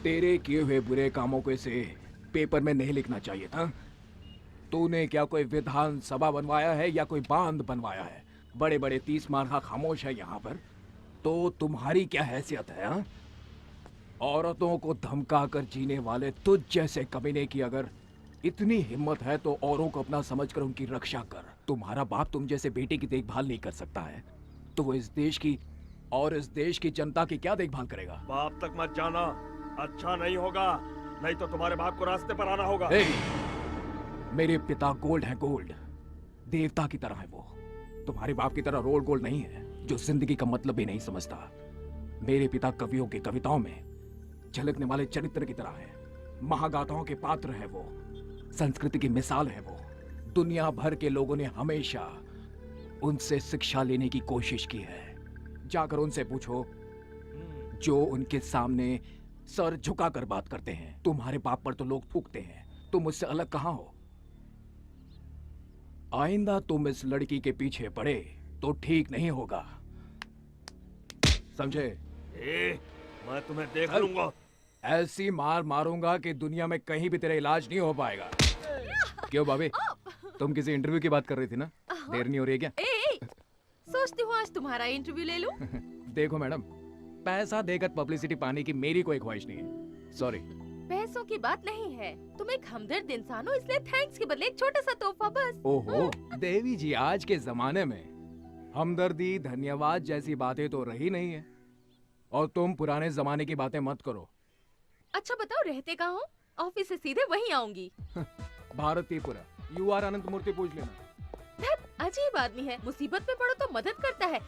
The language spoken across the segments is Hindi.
तेरे किए हुए बुरे कामों को इसे पेपर में नहीं लिखना चाहिए था। तूने क्या कोई विधान सभा बनवाया है या कोई बांध बनवाया है? बड़े बड़े 30 मार्का खामोश है यहाँ पर। तो तुम्हारी क्या हैसियत है? हा? औरतों को धमका कर जीने वाले तुझ जैसे कमीने की अगर इतनी हिम्मत है तो औरों को अपना समझकर उनकी रक्षा कर। तुम्हारा बाप तुम जैसे बेटे की देखभाल नहीं कर सकता है तो वो इस देश की और इस देश की जनता की क्या देखभाल करेगा? बाप तक मत जाना, अच्छा नहीं होगा, नहीं तो तुम्हारे बाप को रास्ते पर आना होगा। मेरे पिता गोल्ड है, गोल्ड देवता की तरह है वो। तुम्हारे बाप की तरह रोल गोल्ड नहीं है जो जिंदगी का मतलब भी नहीं समझता। मेरे पिता कवियों की कविताओं में झलकने वाले चरित्र की तरह है, महागाथाओं के पात्र है वो, संस्कृति की मिसाल है वो। दुनिया भर के लोगों ने हमेशा उनसे शिक्षा लेने की कोशिश की है। जाकर उनसे पूछो जो उनके सामने सर झुकाकर बात करते हैं। तुम्हारे बाप पर तो लोग थूकते हैं, तुम मुझसे अलग कहां हो? आइंदा तुम इस लड़की के पीछे पड़े तो ठीक नहीं होगा, समझे? मैं तुम्हें देख लूंगा। ऐसी मार मारूंगा कि दुनिया में कहीं भी तेरा इलाज नहीं हो पाएगा। क्यों भाभी, तुम किसी इंटरव्यू की बात कर रही थी ना? देर नहीं हो रही है क्या? सोचती हूँ आज तुम्हारा इंटरव्यू ले लूं। देखो मैडम, पैसा देकर पब्लिसिटी पाने की मेरी कोई ख्वाहिश नहीं है। सॉरी। पैसों की बात नहीं है, तुम एक हमदर्द इंसान हो, इसलिए थैंक्स के बदले एक छोटा सा तोहफा बस। ओहो देवी जी, आज के जमाने में हमदर्दी धन्यवाद जैसी बातें तो रही नहीं है, और तुम पुराने जमाने की बातें मत करो। अच्छा बताओ रहते कहाँ हो? ऑफिस से सीधे वहीं आऊंगी। भारतीपुरा, UR अनंत मूर्ति पूछ लेना। अजीब आदमी है, मुसीबत में पड़ो तो मदद करता है,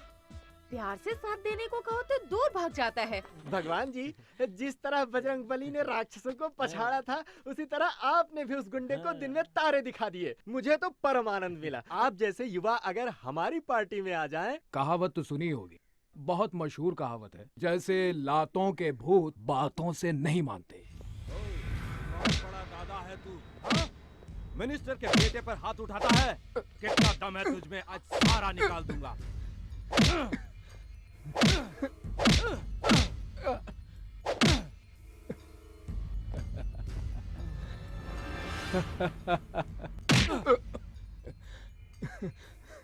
प्यार से साथ देने को कहो तो दूर भाग जाता है। भगवान जी, जिस तरह बजरंगबली ने राक्षसों को पछाड़ा था, उसी तरह आपने भी उस गुंडे को दिन में तारे दिखा दिए। मुझे तो परम आनंद मिला। आप जैसे युवा अगर हमारी पार्टी में आ जाएं। कहावत तो सुनी होगी, बहुत मशहूर कहावत है, जैसे लातों के भूत बातों से नहीं मानते। बड़ा दादा है तू, हाँ? मिनिस्टर के बेटे पर हाथ उठाता है? कितना दम है तुझमें, आज सारा निकाल दूंगा।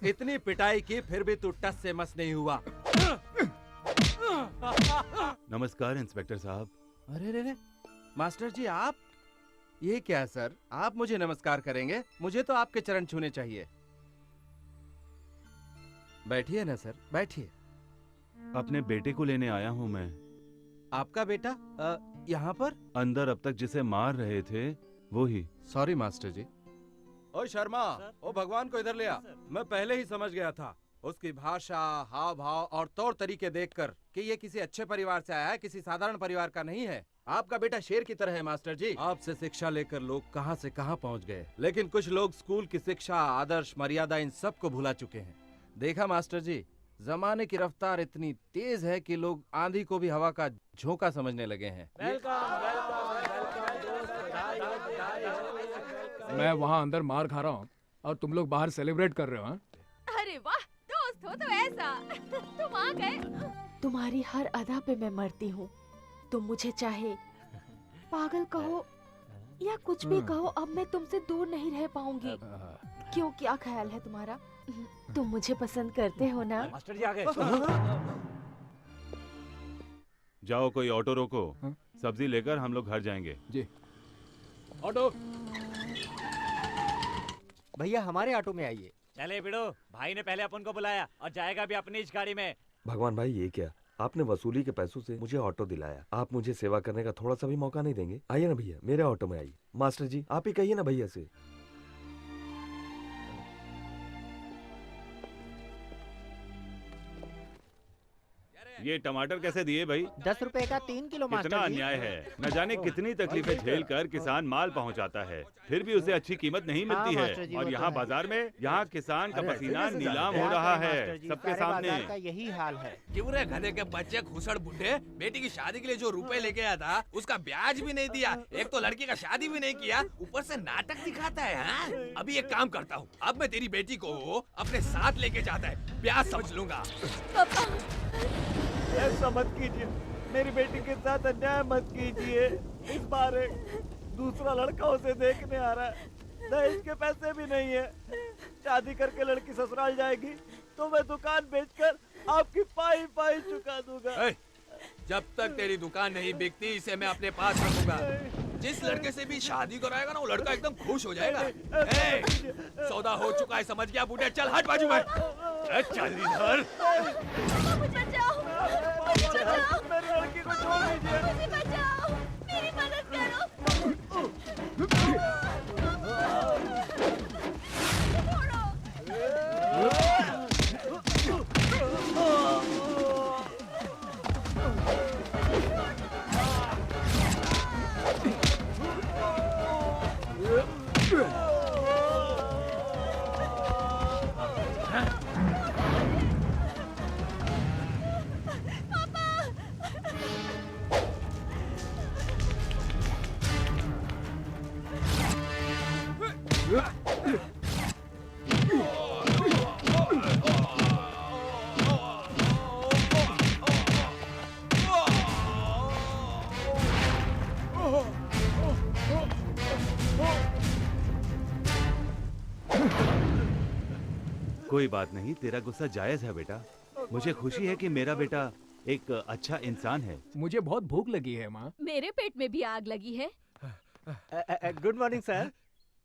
इतनी पिटाई की फिर भी तू टस से मस नहीं हुआ। नमस्कार इंस्पेक्टर साहब। अरे रे रे, मास्टर जी आप? ये क्या सर, आप मुझे नमस्कार करेंगे? मुझे तो आपके चरण छूने चाहिए। बैठिए ना सर, बैठिए। अपने बेटे को लेने आया हूँ मैं। आपका बेटा यहाँ पर? अंदर अब तक जिसे मार रहे थे वो ही। सॉरी मास्टर जी। ओ शर्मा, ओ भगवान को इधर ले आ। मैं पहले ही समझ गया था, उसकी भाषा, हाव भाव और तौर तरीके देखकर कि ये किसी अच्छे परिवार से आया है, किसी साधारण परिवार का नहीं है। आपका बेटा शेर की तरह है मास्टर जी। आपसे शिक्षा लेकर लोग कहां से कहां पहुंच गए, लेकिन कुछ लोग स्कूल की शिक्षा, आदर्श, मर्यादा इन सब को भुला चुके हैं। देखा मास्टर जी, जमाने की रफ्तार इतनी तेज है कि लोग आंधी को भी हवा का झोंका समझने लगे हैं। मैं वहाँ अंदर मार खा रहा हूँ और तुम लोग बाहर सेलिब्रेट कर रहे हो। अरे वाह, दोस्त हो तो ऐसा। तुम आ गए। तुम्हारी हर अदा पे मैं मरती हूँ। तुम मुझे चाहे पागल कहो या कुछ भी कहो, अब मैं तुमसे दूर नहीं रह पाऊंगी। क्यों, क्या ख्याल है तुम्हारा? तुम मुझे पसंद करते हो ना? मास्टर जी आ गए। जाओ कोई ऑटो रोको, सब्जी लेकर हम लोग घर जाएंगे। जी। ऑटो। भैया हमारे ऑटो में आइए। चले बिड़ो, भाई ने पहले अपन को बुलाया और जाएगा भी अपनी इस गाड़ी में। भगवान भाई ये क्या, आपने वसूली के पैसों से मुझे ऑटो दिलाया, आप मुझे सेवा करने का थोड़ा सा भी मौका नहीं देंगे? आइए ना भैया, मेरे ऑटो में आइए। मास्टर जी आप ही कहिए ना भैया से। ये टमाटर कैसे दिए भाई? 10 रुपए का 3 किलो कितना मास्टर जी। अन्याय है। न जाने कितनी तकलीफें झेल कर किसान माल पहुंचाता है, फिर भी उसे अच्छी कीमत नहीं मिलती मास्टर जी, है। और वो तो यहाँ है। बाजार में यहाँ किसान का अरे, पसीना ऐसे कैसे नीलाम जाते हो हैं? रहा मास्टर है जी, सबके सारे सामने। बाजार का यही हाल है। क्यों रे गधे के बच्चे घुसड़ बुड्ढे, बेटी की शादी के लिए जो रुपए लेके आया था उसका ब्याज भी नहीं दिया। एक तो लड़की का शादी भी नहीं किया, ऊपर से नाटक दिखाता है। हाँ? अभी एक काम करता हूँ, अब मैं तेरी बेटी को अपने साथ लेके जाता है, ब्याज समझ लूंगा। ऐसा मत कीजिए, मेरी बेटी के साथ अन्याय मत कीजिए। इस बार एक दूसरा लड़का उसे देखने आ रहा है, दहेज के पैसे भी नहीं है। शादी करके लड़की ससुराल जाएगी तो मैं दुकान बेचकर आपकी पाई पाई चुका दूंगा। ए, जब तक तेरी दुकान नहीं बिकती इसे मैं अपने पास रखूंगा। जिस लड़के से भी शादी कराएगा ना वो लड़का एकदम खुश हो जाएगा। ए, सौदा हो चुका है, समझ गया बूढ़े, चल हट बाजू में। ए, चल इधर। मुझे बचाओ, मुझे बचाओ, मेरी लड़की को छोड़ दीजिए। मुझे बचाओ, मेरी मदद करो। कोई बात नहीं, तेरा गुस्सा जायज है बेटा। मुझे खुशी है कि मेरा बेटा एक अच्छा इंसान है। मुझे बहुत भूख लगी है माँ। मेरे पेट में भी आग लगी है। Good morning sir.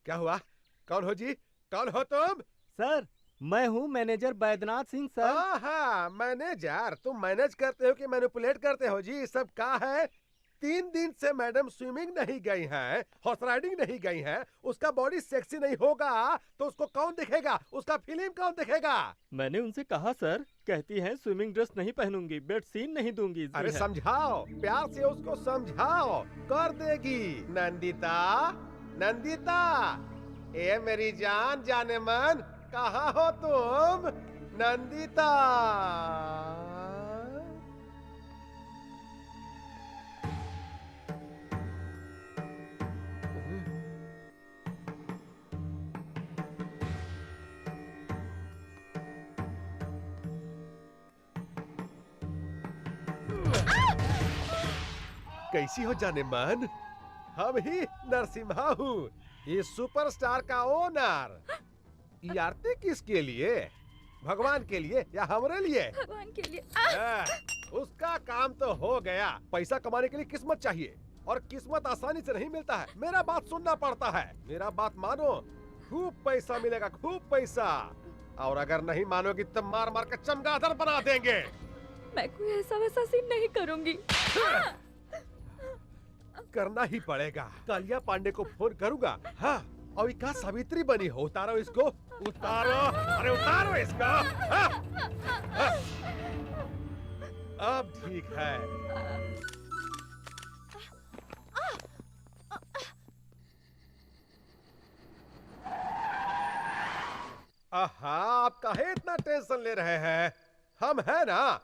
क्या हुआ? कौन हो जी? कौन हो तुम? सर मैं हूँ मैनेजर बैद्यनाथ सिंह सर। हाँ, मैनेजर। तुम मैनेज करते हो कि मैनिपुलेट करते हो जी? सब क्या है? 3 दिन से मैडम स्विमिंग नहीं गई हैं, हॉर्स राइडिंग नहीं गई हैं, उसका बॉडी सेक्सी नहीं होगा तो उसको कौन देखेगा? उसका फिल्म कौन देखेगा? मैंने उनसे कहा सर, कहती हैं स्विमिंग ड्रेस नहीं पहनूंगी, बेड सीन नहीं दूंगी। अरे समझाओ, प्यार से उसको समझाओ, कर देगी। नंदिता, नंदिता, ए मेरी जान जाने मन, कहाँ हो तुम? नंदिता। कैसी हो जाने मन? हम ही नरसिम्हा हूँ, ये सुपरस्टार का ओनर। ये आरती किसके लिए? भगवान के लिए या हमरे लिए? भगवान के लिए। उसका काम तो हो गया। पैसा कमाने के लिए किस्मत चाहिए और किस्मत आसानी से नहीं मिलता है। मेरा बात सुनना पड़ता है। मेरा बात मानो, खूब पैसा मिलेगा, खूब पैसा। और अगर नहीं मानोगी तो मार मार के चमगादड़ बना देंगे। मैं कोई ऐसा वैसा सीन नहीं करूंगी। करना ही पड़ेगा। कालिया पांडे को फोन करूंगा। हाँ, और क्या सावित्री बनी हो? उतारो इसको, उतारो, अरे उतारो इसको। हाँ? हाँ? अब ठीक है। आहा, आप काहे इतना टेंशन ले रहे हैं? हम है ना।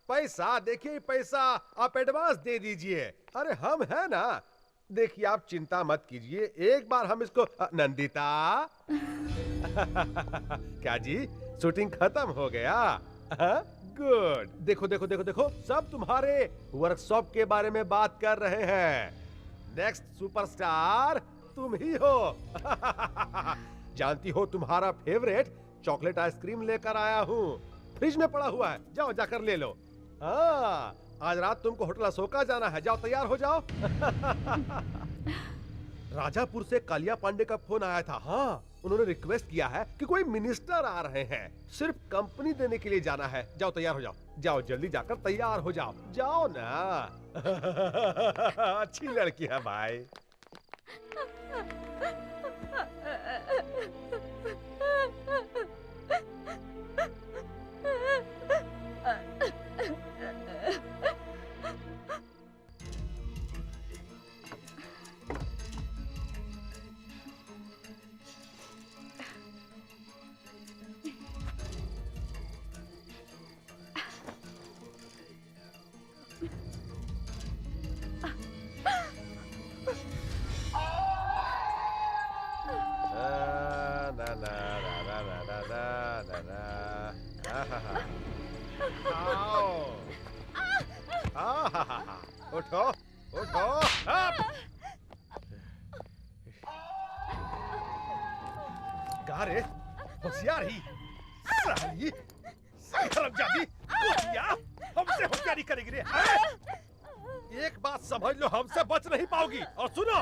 पैसा देखिए, पैसा आप एडवांस दे दीजिए। अरे हम है ना। देखिए आप चिंता मत कीजिए, एक बार हम इसको नंदिता। क्या जी, शूटिंग खत्म हो गया? गुड। देखो देखो देखो देखो, सब तुम्हारे वर्कशॉप के बारे में बात कर रहे हैं। नेक्स्ट सुपरस्टार तुम ही हो। जानती हो, तुम्हारा फेवरेट चॉकलेट आइसक्रीम लेकर आया हूँ। फ्रिज में पड़ा हुआ है, जाओ जाकर ले लो। हाँ, आज रात तुमको होटल अशोका जाना है, जाओ तैयार हो जाओ। राजापुर से कालिया पांडे का फोन आया था। हाँ, उन्होंने रिक्वेस्ट किया है कि कोई मिनिस्टर आ रहे हैं, सिर्फ कंपनी देने के लिए जाना है। जाओ तैयार हो जाओ, जाओ जल्दी जाकर तैयार हो जाओ, जाओ ना। अच्छी लड़की है भाई। उठो उठो। गारे होशियारी साली हरामजादी कुतिया, हमसे होशियारी करेगी रे। एक बात समझ लो, हमसे बच नहीं पाओगी। और सुनो,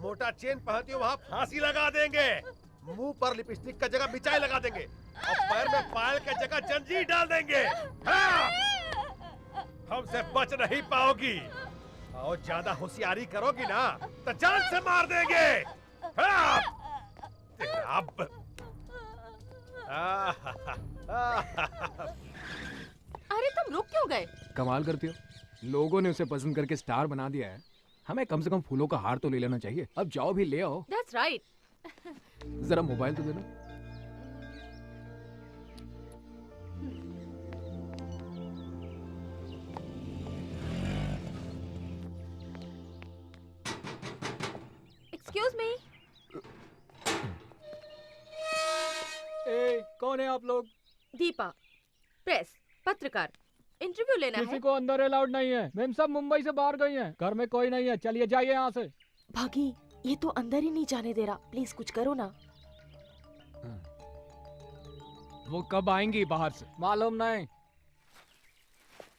मोटा चेन पहनती हो वहाँ फांसी लगा देंगे, मुंह पर लिपस्टिक का जगह मिचाई लगा देंगे और पैर में पायल का जगह जंजीर डाल देंगे। हाँ! हमसे बच नहीं पाओगी और ज्यादा होशियारी करोगी ना तो जान से मार देंगे। हाँ! अब अरे तुम रुक क्यों गए? कमाल करती हो, लोगों ने उसे पसंद करके स्टार बना दिया है, हमें कम से कम फूलों का हार तो ले लेना चाहिए। अब जाओ भी ले आओ। That's right. जरा मोबाइल तो दे दो। Excuse me. कौन है आप लोग? दीपा, प्रेस, पत्रकार, इंटरव्यू लेना किसी है। को अंदर अलाउड नहीं है। मैम सब मुंबई से बाहर गई हैं, घर में कोई नहीं है। चलिए जाइए यहाँ से। भागी, ये तो अंदर ही नहीं जाने दे रहा। प्लीज कुछ करो ना। वो कब आएंगी बाहर से? मालूम नहीं।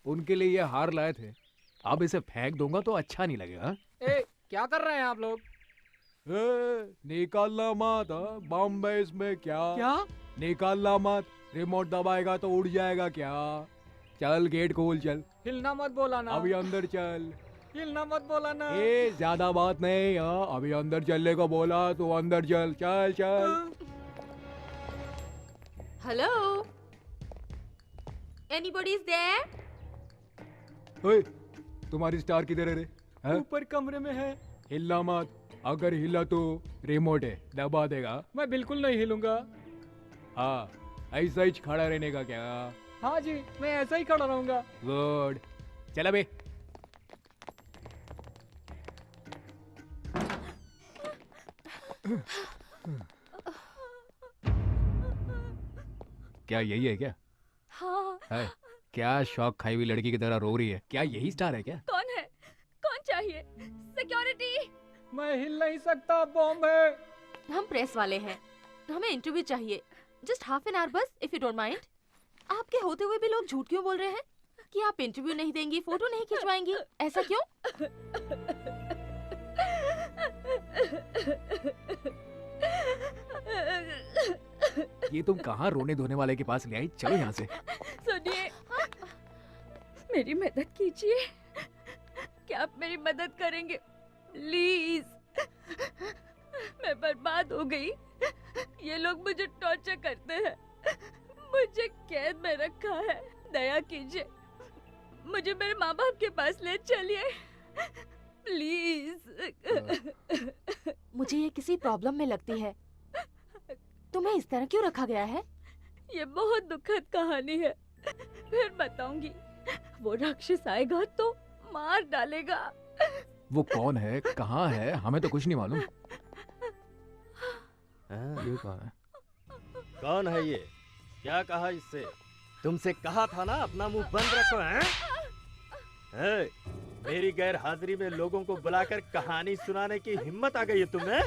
उनके लिए ये हार लाए थे, अब इसे फेंक दूंगा तो अच्छा नहीं लगेगा। क्या कर रहे हैं आप लोग? निकालना मत, बॉम्बे इसमें क्या? निकालना मत, रिमोट दबाएगा तो उड़ जाएगा क्या? चल गेट खोल, चल। हिलना मत बोला ना। अभी अंदर चल। हिलना मत बोला ना। ज्यादा बात नहीं, अभी अंदर चलने को बोला तो अंदर चल, चल चल। Hello, anybody is there? ओए, तुम्हारी स्टार किधर है रे? ऊपर कमरे में है। हिलना मत, अगर हिला तो रिमोट है, दबा देगा। मैं बिल्कुल नहीं हिलूंगा। हाँ, ऐसा ही खड़ा रहने का क्या? हाँ जी, मैं ऐसा ही खड़ा रहूंगा। गुड, चल बे। क्या यही है क्या? हाँ। है? क्या शौक खाई हुई लड़की की तरह रो रही है? क्या यही स्टार है क्या? कौन है? कौन चाहिए? सिक्योरिटी। मैं हिल नहीं सकता, बॉम्ब है। हम प्रेस वाले हैं, हमें इंटरव्यू चाहिए। जस्ट हाफ एन आवर बस, इफ यू डोंट माइंड। आपके होते हुए भी लोग झूठ क्यों बोल रहे हैं कि आप इंटरव्यू नहीं देंगी, फोटो नहीं खिंचवाएंगी? ऐसा क्यों? ये तुम कहाँ रोने धोने वाले के पास ले आई? चलो यहाँ से। सुनिए, मेरी मदद कीजिए। क्या आप मेरी मदद करेंगे प्लीज? मैं बर्बाद हो गई। ये लोग मुझे टॉर्चर करते हैं, मुझे कैद में रखा है। दया कीजिए, मुझे मेरे माँ बाप के पास ले चलिए प्लीज। मुझे ये किसी प्रॉब्लम में लगती है। तुम्हें इस तरह क्यों रखा गया है? ये बहुत दुखद कहानी है, फिर बताऊंगी। वो राक्षस आएगा तो मार डालेगा। वो कौन है, कहाँ है? हमें तो कुछ नहीं मालूम। ये कौन है? कौन है ये? क्या कहा इससे? तुमसे कहा था ना अपना मुंह बंद रखो। हैं? मेरी गैर हाजिरी में लोगों को बुलाकर कहानी सुनाने की हिम्मत आ गई है तुम्हें?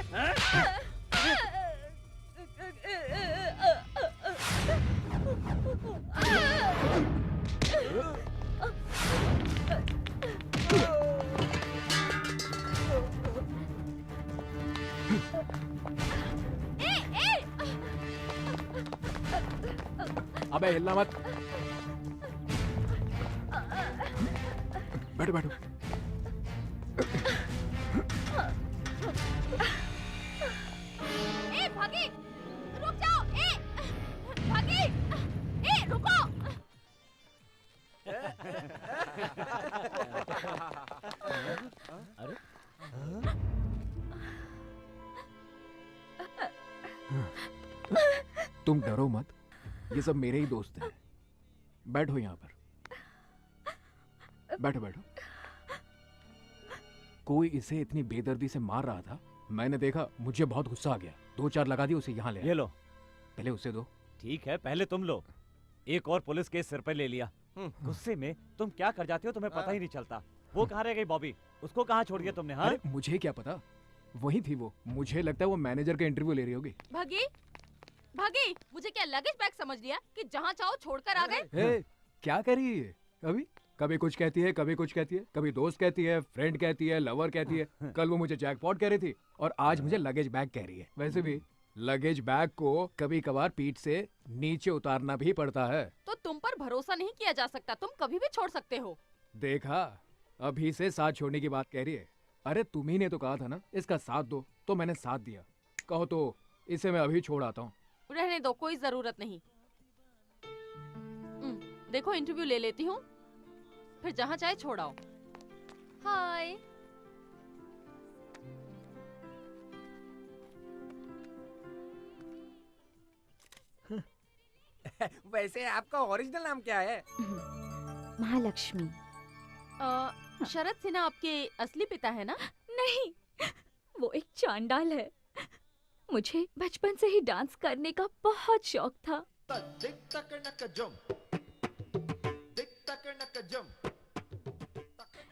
अबे हिलना मत। बैठो बैठो। ए भागी, रुक जाओ। ए भागी, ए रुको। अरे तुम डरो मत, ये सब मेरे ही दोस्त हैं। बैठो यहाँ पर, बैठो बैठो। कोई इसे इतनी बेदर्दी से मार रहा था, मैंने देखा, मुझे बहुत गुस्सा आ गया। 2-4 लगा दी, उसे यहाँ ले आया। ये लो। पहले उसे दो। ठीक है, पहले तुम लो। एक और पुलिस केस सिर पे ले लिया। गुस्से में तुम क्या कर जाते हो तुम्हें पता ही नहीं चलता। वो कहाँ रह गई बॉबी? उसको कहाँ छोड़ दिया तुमने? हाँ, अरे मुझे क्या पता, वही थी वो। मुझे लगता है वो मैनेजर का इंटरव्यू ले रही होगी। भागी, भागी, मुझे क्या लगेज बैग समझ लिया कि जहाँ चाहो छोड़कर आ गए? ए, क्या कर रही है अभी? कभी कुछ कहती है, कभी कुछ कहती है, कभी दोस्त कहती है, फ्रेंड कहती है, लवर कहती है। कल वो मुझे जैकपॉट कह रही थी और आज मुझे लगेज बैग कह रही है। वैसे भी लगेज बैग को कभी कभार पीठ से नीचे उतारना भी पड़ता है। तो तुम पर भरोसा नहीं किया जा सकता, तुम कभी भी छोड़ सकते हो। देखा, अभी से साथ छोड़ने की बात कह रही है। अरे तुम ही ने तो कहा था ना इसका साथ दो, तो मैंने साथ दिया। कहो तो इसे मैं अभी छोड़ आता हूँ। रहने दो, कोई जरूरत नहीं। देखो इंटरव्यू ले लेती हूँ, फिर जहाँ चाहे छोड़ आओ। हाय। वैसे आपका ओरिजिनल नाम क्या है? महालक्ष्मी। शरद सिन्हा आपके असली पिता है ना? नहीं, वो एक चांडाल है। मुझे बचपन से ही डांस करने का बहुत शौक था।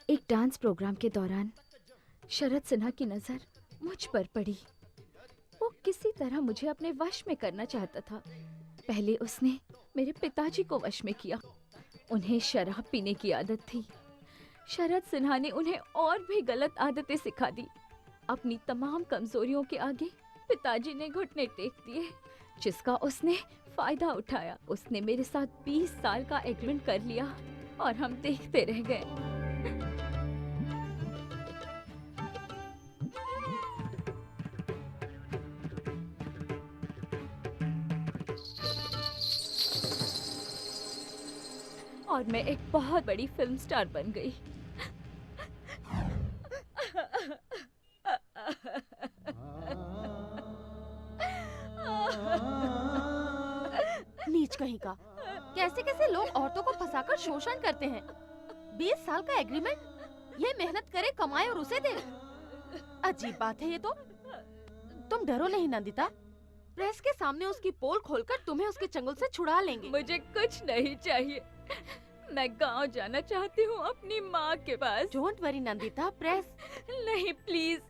एक डांस प्रोग्राम के दौरान शरद सिन्हा की नजर मुझ पर पड़ी। वो किसी तरह मुझे अपने वश में करना चाहता था। पहले उसने मेरे पिताजी को वश में किया। उन्हें शराब पीने की आदत थी। शरद सिन्हा ने उन्हें और भी गलत आदतें सिखा दी। अपनी तमाम कमजोरियों के आगे पिताजी ने घुटने टेक दिए, जिसका उसने फायदा उठाया। उसने मेरे साथ 20 साल का एग्रीमेंट कर लिया और हम देखते रह गए। और मैं एक बहुत बड़ी फिल्म स्टार बन गई। नीच कहीं का, कैसे कैसे लोग औरतों को फंसाकर शोषण करते हैं। 20 साल का एग्रीमेंट, ये मेहनत करे, कमाए और उसे दे। अजीब बात है ये तो। तुम डरो नहीं नंदिता, प्रेस के सामने उसकी पोल खोलकर तुम्हें उसके चंगुल से छुड़ा लेंगे। मुझे कुछ नहीं चाहिए, मैं गांव जाना चाहती हूँ अपनी माँ के पास। डोंट वरी नंदिता, प्रेस नहीं प्लीज,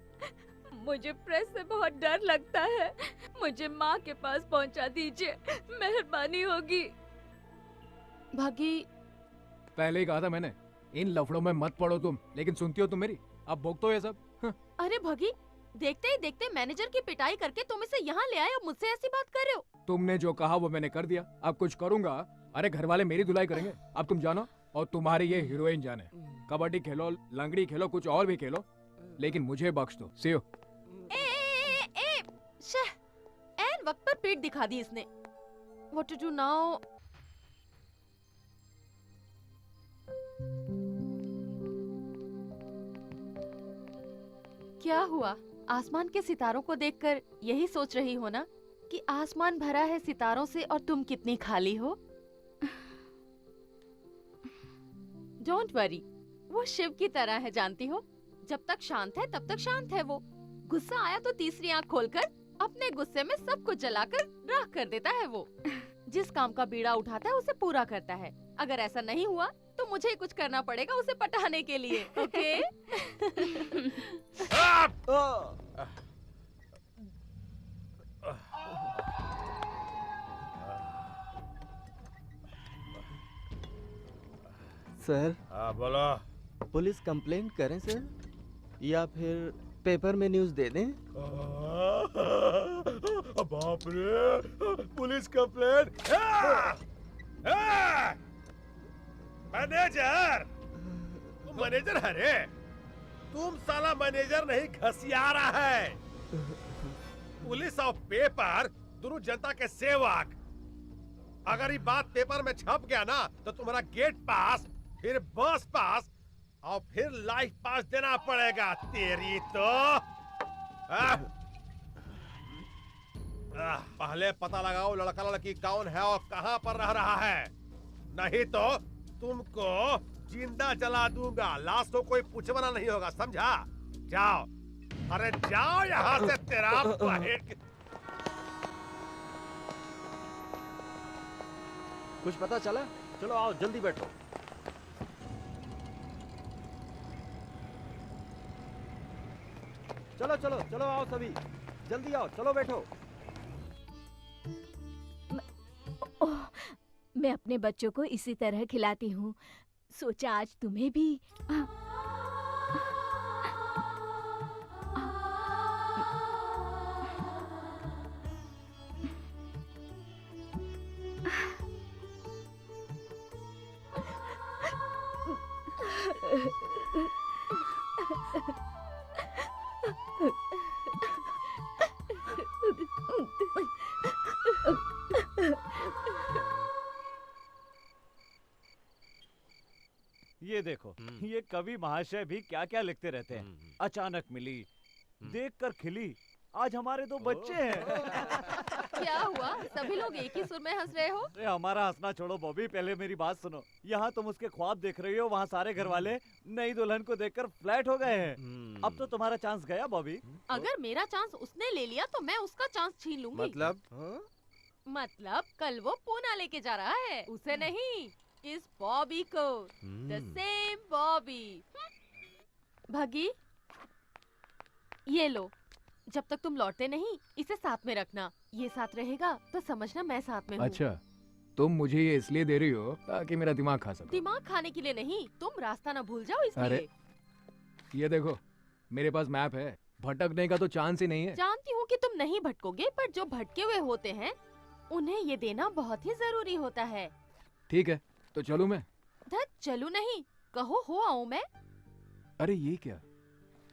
मुझे प्रेस से बहुत डर लगता है। मुझे माँ के पास पहुँचा दीजिए, मेहरबानी होगी। भागी, पहले ही कहा था मैंने, इन लफड़ों में मत पड़ो तुम, लेकिन सुनती हो तुम मेरी? अब भोगते हो ये सब। अरे भागी, देखते ही देखते मैनेजर की पिटाई करके तुम इसे यहाँ ले आए और मुझसे ऐसी बात कर रहे हो। तुमने जो कहा वो मैंने कर दिया, अब कुछ करूंगा। अरे घर वाले मेरी धुलाई करेंगे। अब तुम जानो और तुम्हारी ये हीरोइन जाने। कबड्डी खेलो, लंगड़ी खेलो, कुछ और भी खेलो, लेकिन मुझे बख्श दो। सी यू। एन वक्त पर पेट दिखा दी इसने। What to do now? क्या हुआ? आसमान के सितारों को देखकर यही सोच रही हो ना कि आसमान भरा है सितारों से और तुम कितनी खाली हो? डोंट वरी, वो शिव की तरह है, जानती हो। जब तक शांत है तब तक शांत है वो। गुस्सा आया तो तीसरी आंख खोलकर अपने गुस्से में सब कुछ जलाकर राख कर देता है वो। जिस काम का बीड़ा उठाता है उसे पूरा करता है। अगर ऐसा नहीं हुआ तो मुझे ही कुछ करना पड़ेगा उसे पटाने के लिए। ओके? सर। हाँ बोलो। पुलिस कंप्लेंट करें सर, या फिर पेपर में न्यूज़ दे दें? बाप रे, पुलिस कंप्लेंट। मैनेजर, मैनेजर है रे। तुम साला मैनेजर नहीं, घसियारा है। पुलिस और पेपर दोनों जनता के सेवक। अगर ये बात पेपर में छप गया ना तो तुम्हारा गेट पास, फिर बस पास और फिर लाइफ पास देना पड़ेगा। तेरी तो पहले पता लगाओ लड़का लड़की कौन है और कहां पर रह रहा है, नहीं तो तुमको जिंदा जला दूंगा। लाश को कोई पूछवाना नहीं होगा, समझा? जाओ, अरे जाओ यहाँ से। तेरा कुछ पता चला? चलो आओ, जल्दी बैठो। चलो चलो चलो, आओ सभी, जल्दी आओ, चलो बैठो। ओह, मैं अपने बच्चों को इसी तरह खिलाती हूँ। सोचा आज तुम्हें भी। ये देखो, ये कवि महाशय भी क्या क्या लिखते रहते हैं। अचानक मिली, देखकर खिली, आज हमारे 2 बच्चे हैं। क्या हुआ? सभी लोग एक ही सुर में हंस रहे हो? अरे हमारा हंसना छोड़ो बॉबी, पहले मेरी बात सुनो। यहाँ तुम उसके ख्वाब देख रही हो, वहाँ सारे घर वाले नई दुल्हन को देखकर फ्लैट हो गए हैं। अब तो तुम्हारा चांस गया बॉबी। अगर मेरा चांस उसने ले लिया तो मैं उसका चांस छीन लूंगी। मतलब कल वो पूना लेके जा रहा है, उसे नहीं, इस बॉबी को। The same Bobby. भगी, ये लो, जब तक तुम लौटते नहीं इसे साथ में रखना। ये साथ रहेगा तो समझना मैं साथ में हूँ। अच्छा, तुम मुझे ये इसलिए दे रही हो ताकि मेरा दिमाग खा सको? दिमाग खाने के लिए नहीं, तुम रास्ता ना भूल जाओ इसलिए। अरे ये देखो, मेरे पास मैप है, भटकने का तो चांस ही नहीं है। जानती हूँ कि तुम नहीं भटकोगे, पर जो भटके हुए होते हैं उन्हें ये देना बहुत ही जरूरी होता है। ठीक है, तो चलूं मैं? धत, चलूं नहीं, कहो हो आऊं मैं। अरे ये क्या,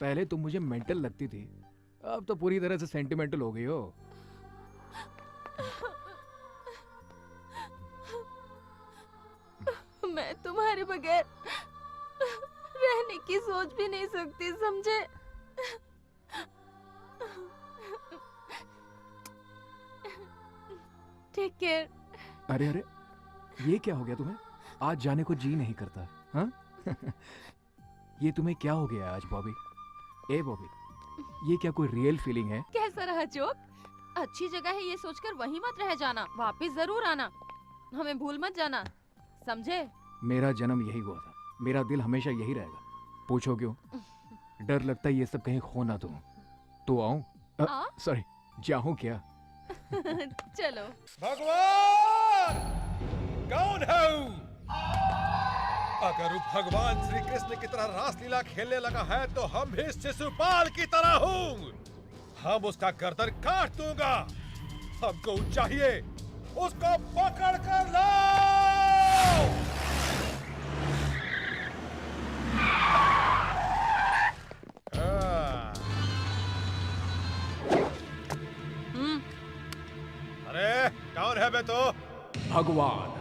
पहले तुम मुझे मेंटल लगती थी, अब तो पूरी तरह से सेंटिमेंटल हो गई हो। मैं तुम्हारे बगैर रहने की सोच भी नहीं सकती, समझे? Take care. अरे अरे, ये क्या हो गया तुम्हें? आज जाने को जी नहीं करता, हाँ? ये तुम्हें क्या हो गया आज बॉबी? ए बॉबी, ये क्या कोई रियल फीलिंग है? कैसा रहा जोक? अच्छी जगह है ये सोचकर वहीं मत रह जाना, वापस जरूर आना, हमें भूल मत जाना, समझे? मेरा जन्म यही हुआ था, मेरा दिल हमेशा यही रहेगा। पूछो क्यों? डर लगता है ये सब कहीं खो ना दूं। तो आऊं? सॉरी, जाऊं क्या? चलो। भगवान कौन है? अगर वो भगवान श्री कृष्ण की तरह रासलीला खेलने लगा है तो हम भी शिशुपाल की तरह हूँ। हम उसका गर्दन काट दूंगा। हमको चाहिए, उसको पकड़ कर लाओ। अरे कौन है बे तो? भगवान।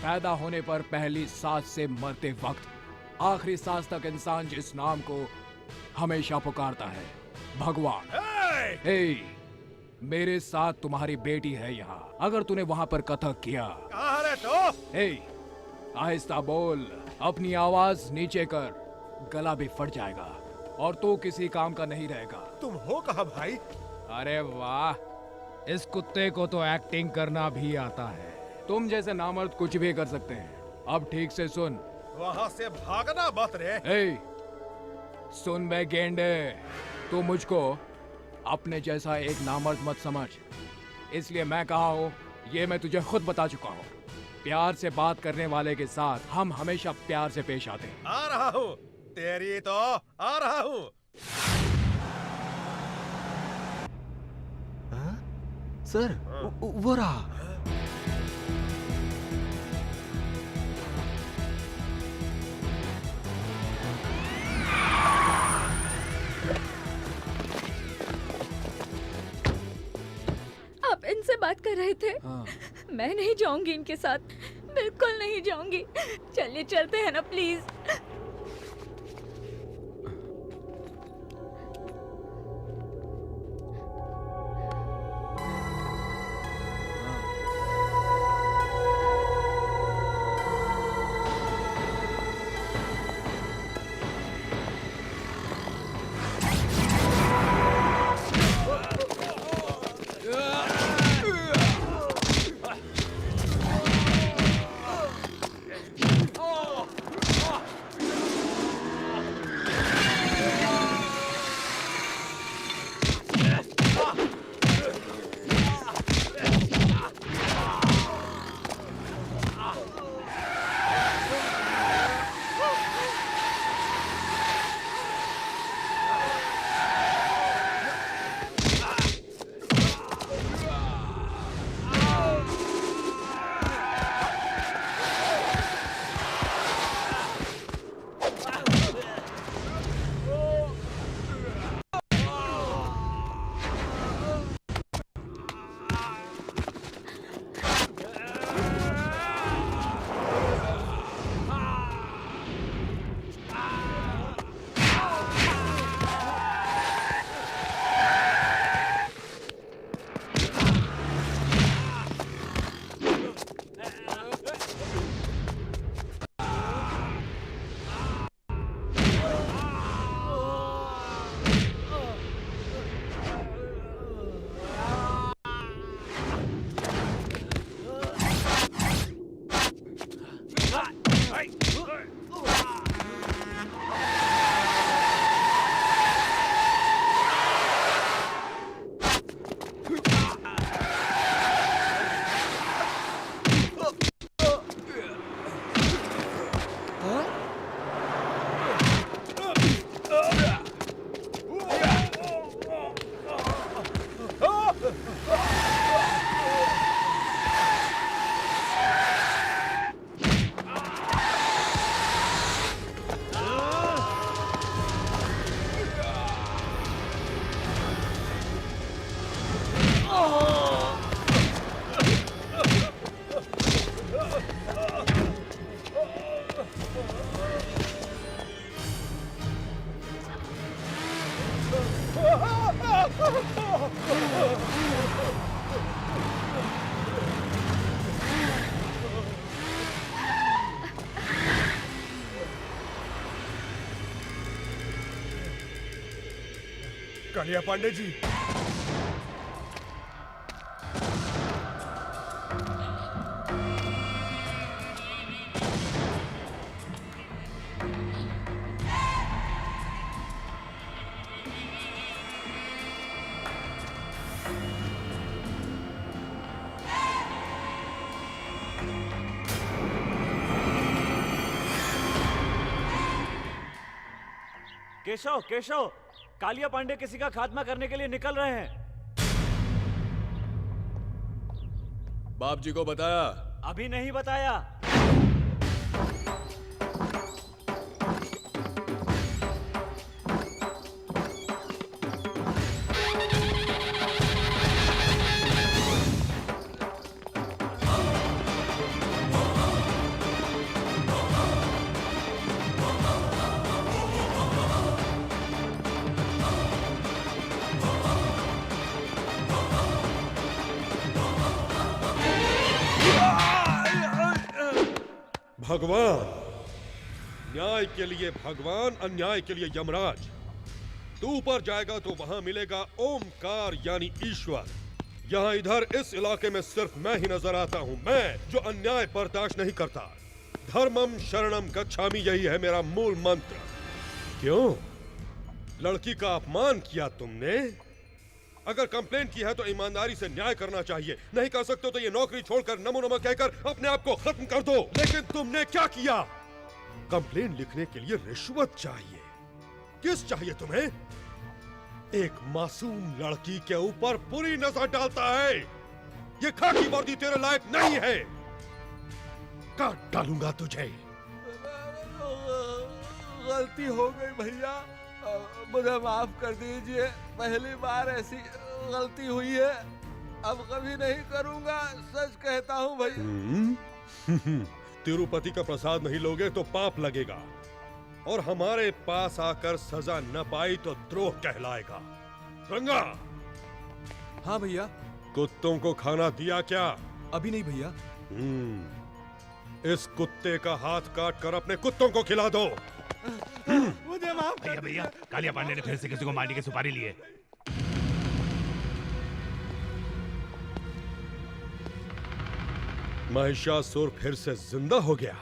पैदा होने पर पहली सांस से मरते वक्त आखिरी सांस तक इंसान जिस नाम को हमेशा पुकारता है, भगवान। हे, मेरे साथ तुम्हारी बेटी है यहाँ। अगर तूने वहाँ पर कथक किया, कहाँ है तो? हे, आहिस्ता बोल, अपनी आवाज नीचे कर, गला भी फट जाएगा और तू किसी काम का नहीं रहेगा। तुम हो कहाँ भाई? अरे वाह, इस कुत्ते को तो एक्टिंग करना भी आता है। तुम जैसे नामर्द कुछ भी कर सकते हैं। अब ठीक से सुन। वहाँ से भागना मत रे। ए, सुन बे गेंडे, तू मुझको अपने जैसा एक नामर्द मत समझ। इसलिए मैं कहा हूँ, ये मैं तुझे खुद बता चुका हूँ। प्यार से बात करने वाले के साथ हम हमेशा प्यार से पेश आते हैं। आ रहा हूँ, तेरी तो आ रहा हूँ। सर, वो रहा। बात कर रहे थे। हाँ। मैं नहीं जाऊंगी इनके साथ, बिल्कुल नहीं जाऊंगी। चलिए चलते हैं ना प्लीज। कालिया पांडे जी, केशव केशव, कालिया पांडे किसी का खात्मा करने के लिए निकल रहे हैं। बाप जी को बताया? अभी नहीं बताया। भगवान, न्याय के लिए भगवान, अन्याय के लिए यमराज। तू ऊपर जाएगा तो वहां मिलेगा ओमकार यानी ईश्वर। यहाँ इधर इस इलाके में सिर्फ मैं ही नजर आता हूँ, मैं जो अन्याय बर्दाश्त नहीं करता। धर्मम शरणम गच्छामि, यही है मेरा मूल मंत्र। क्यों? लड़की का अपमान किया तुमने? अगर कंप्लेन की है तो ईमानदारी से न्याय करना चाहिए। नहीं कर सकते तो ये नौकरी छोड़कर नमो नमः कहकर अपने आप को खत्म कर दो। लेकिन तुमने क्या किया? कंप्लेन लिखने के लिए रिश्वत चाहिए। किस चाहिए तुम्हें? एक मासूम लड़की के ऊपर बुरी नजर डालता है। ये खाकी वर्दी तेरे लायक नहीं है। काट डालूंगा तुझे। गलती हो गई भैया, मुझे माफ कर दीजिए। पहली बार ऐसी गलती हुई है। अब कभी नहीं करूंगा, सच कहता हूँ भैया। तिरुपति का प्रसाद नहीं लोगे तो पाप लगेगा, और हमारे पास आकर सजा न पाई तो द्रोह कहलाएगा। रंगा। हाँ भैया। कुत्तों को खाना दिया क्या? अभी नहीं भैया। इस कुत्ते का हाथ काट कर अपने कुत्तों को खिला दो। मुझे माफ कर भैया कालिया पांडे ने फिर से किसी को मारने की सुपारी ली है। महिषासुर फिर से जिंदा हो गया।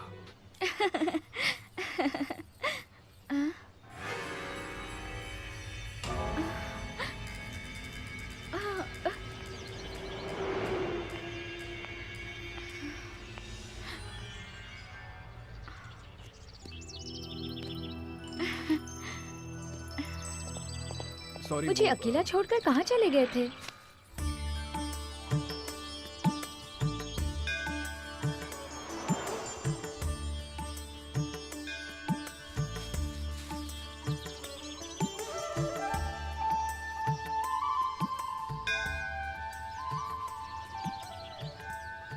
मुझे अकेला छोड़कर कहाँ चले गए थे?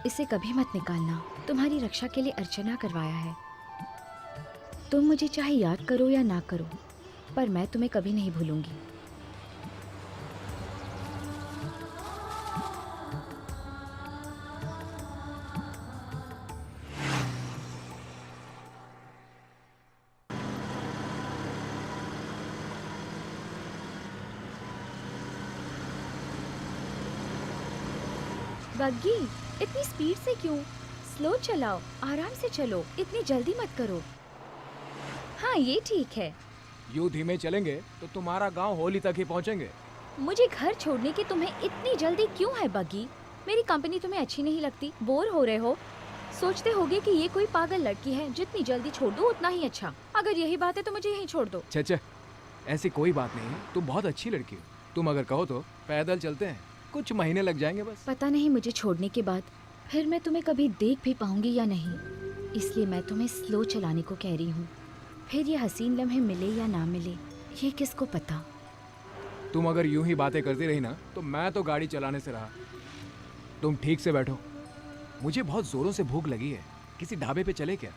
इसे कभी मत निकालना। तुम्हारी रक्षा के लिए अर्चना करवाया है। तुम मुझे चाहे याद करो या ना करो, पर मैं तुम्हें कभी नहीं भूलूंगी। बग्गी, इतनी स्पीड से क्यों? स्लो चलाओ, आराम से चलो, इतनी जल्दी मत करो। हाँ ये ठीक है। यूं धीमे चलेंगे तो तुम्हारा गांव होली तक ही पहुंचेंगे। मुझे घर छोड़ने की तुम्हें इतनी जल्दी क्यों है बग्गी? मेरी कंपनी तुम्हें अच्छी नहीं लगती? बोर हो रहे हो? सोचते होगे कि ये कोई पागल लड़की है, जितनी जल्दी छोड़ दो उतना ही अच्छा। अगर यही बात है तो मुझे यहीं छोड़ दो। छे ऐसी कोई बात नहीं, तुम बहुत अच्छी लड़की हो। तुम अगर कहो तो पैदल चलते हैं, कुछ महीने लग जाएंगे बस। पता नहीं मुझे छोड़ने के बाद फिर मैं तुम्हें कभी देख भी पाऊंगी या नहीं, इसलिए मैं तुम्हें स्लो चलाने को कह रही हूँ। फिर ये हसीन लम्हे मिले या ना मिले, ये किसको पता। तुम अगर यूं ही बातें करती रही ना तो मैं तो गाड़ी चलाने से रहा। तुम ठीक से बैठो, मुझे बहुत जोरों से भूख लगी है। किसी ढाबे पे चले क्या?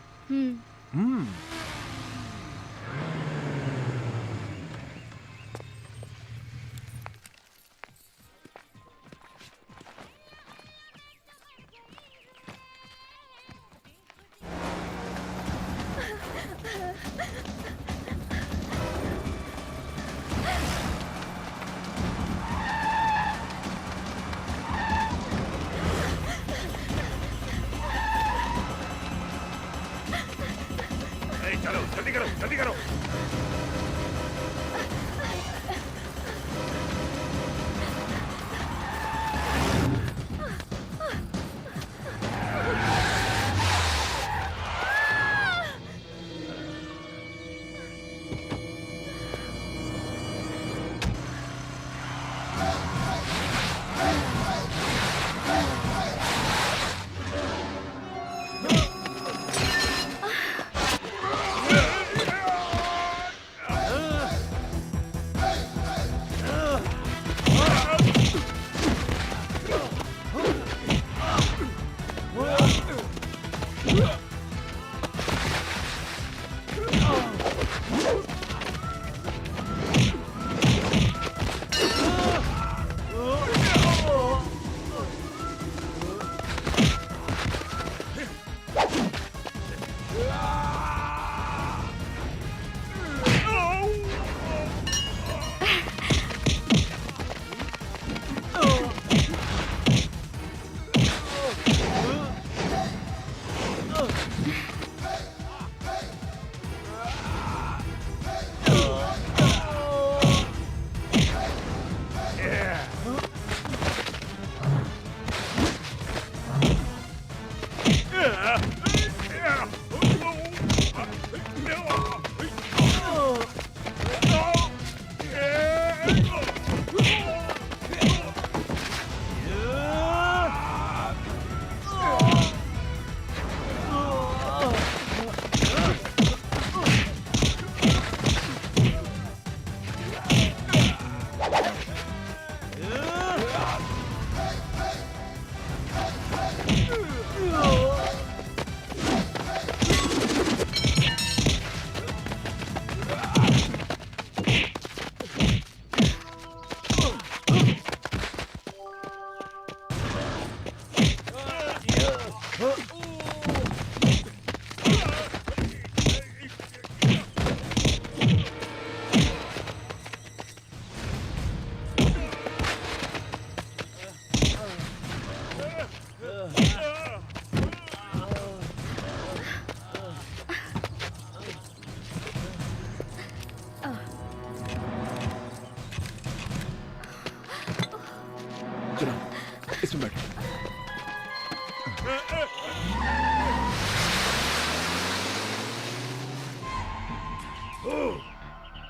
चलो जल्दी करो, जल्दी करो।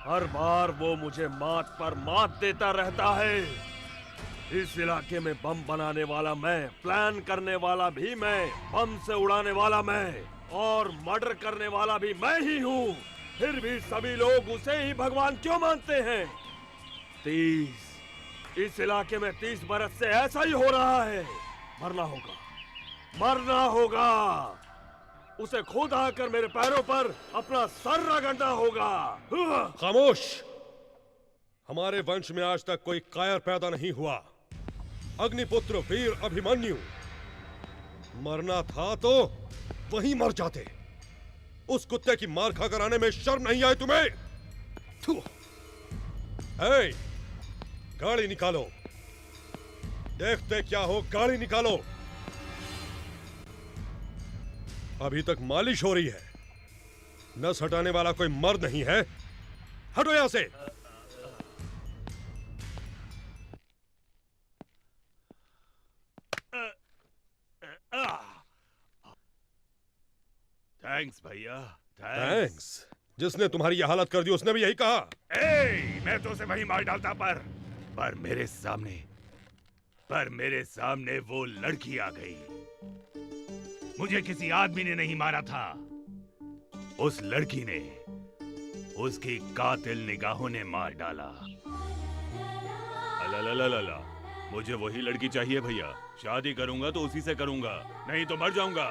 हर बार वो मुझे मात पर मात देता रहता है। इस इलाके में बम बनाने वाला मैं, प्लान करने वाला भी मैं, बम से उड़ाने वाला मैं और मर्डर करने वाला भी मैं ही हूँ। फिर भी सभी लोग उसे ही भगवान क्यों मानते हैं? 30 इस इलाके में 30 बरस से ऐसा ही हो रहा है। मरना होगा, मरना होगा। उसे खुद आकर मेरे पैरों पर अपना सर रगड़ना होगा। खामोश! हमारे वंश में आज तक कोई कायर पैदा नहीं हुआ। अग्निपुत्र वीर अभिमन्यु मरना था तो वहीं मर जाते। उस कुत्ते की मार खाकर आने में शर्म नहीं आई तुम्हें? थू! ए, गाड़ी निकालो। देखते क्या हो, गाड़ी निकालो। अभी तक मालिश हो रही है। नस हटाने वाला कोई मर्द नहीं है। हटो यहां से। थैंक्स भैया, थैंक्स। जिसने तुम्हारी यह हालत कर दी उसने भी यही कहा। मैं तो उसे वही मार डालता पर मेरे सामने वो लड़की आ गई। मुझे किसी आदमी ने नहीं मारा था, उस लड़की ने, उसकी कातिल निगाहों ने मार डाला। अला, मुझे वही लड़की चाहिए भैया। शादी करूंगा तो उसी से करूंगा, नहीं तो मर जाऊंगा।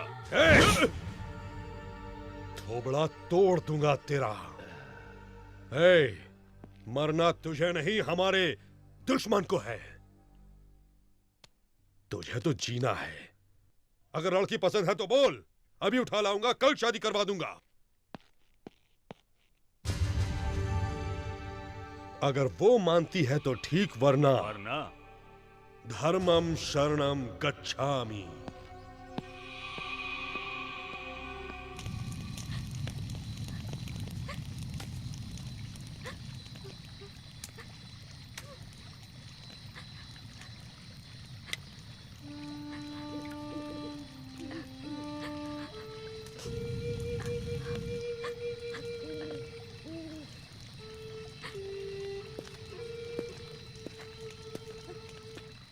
थोबड़ा तोड़ दूंगा तेरा। मरना तुझे नहीं, हमारे दुश्मन को है। तुझे तो जीना है। अगर लड़की पसंद है तो बोल, अभी उठा लाऊंगा, कल शादी करवा दूंगा। अगर वो मानती है तो ठीक, वरना धर्मम शरणम गच्छामि।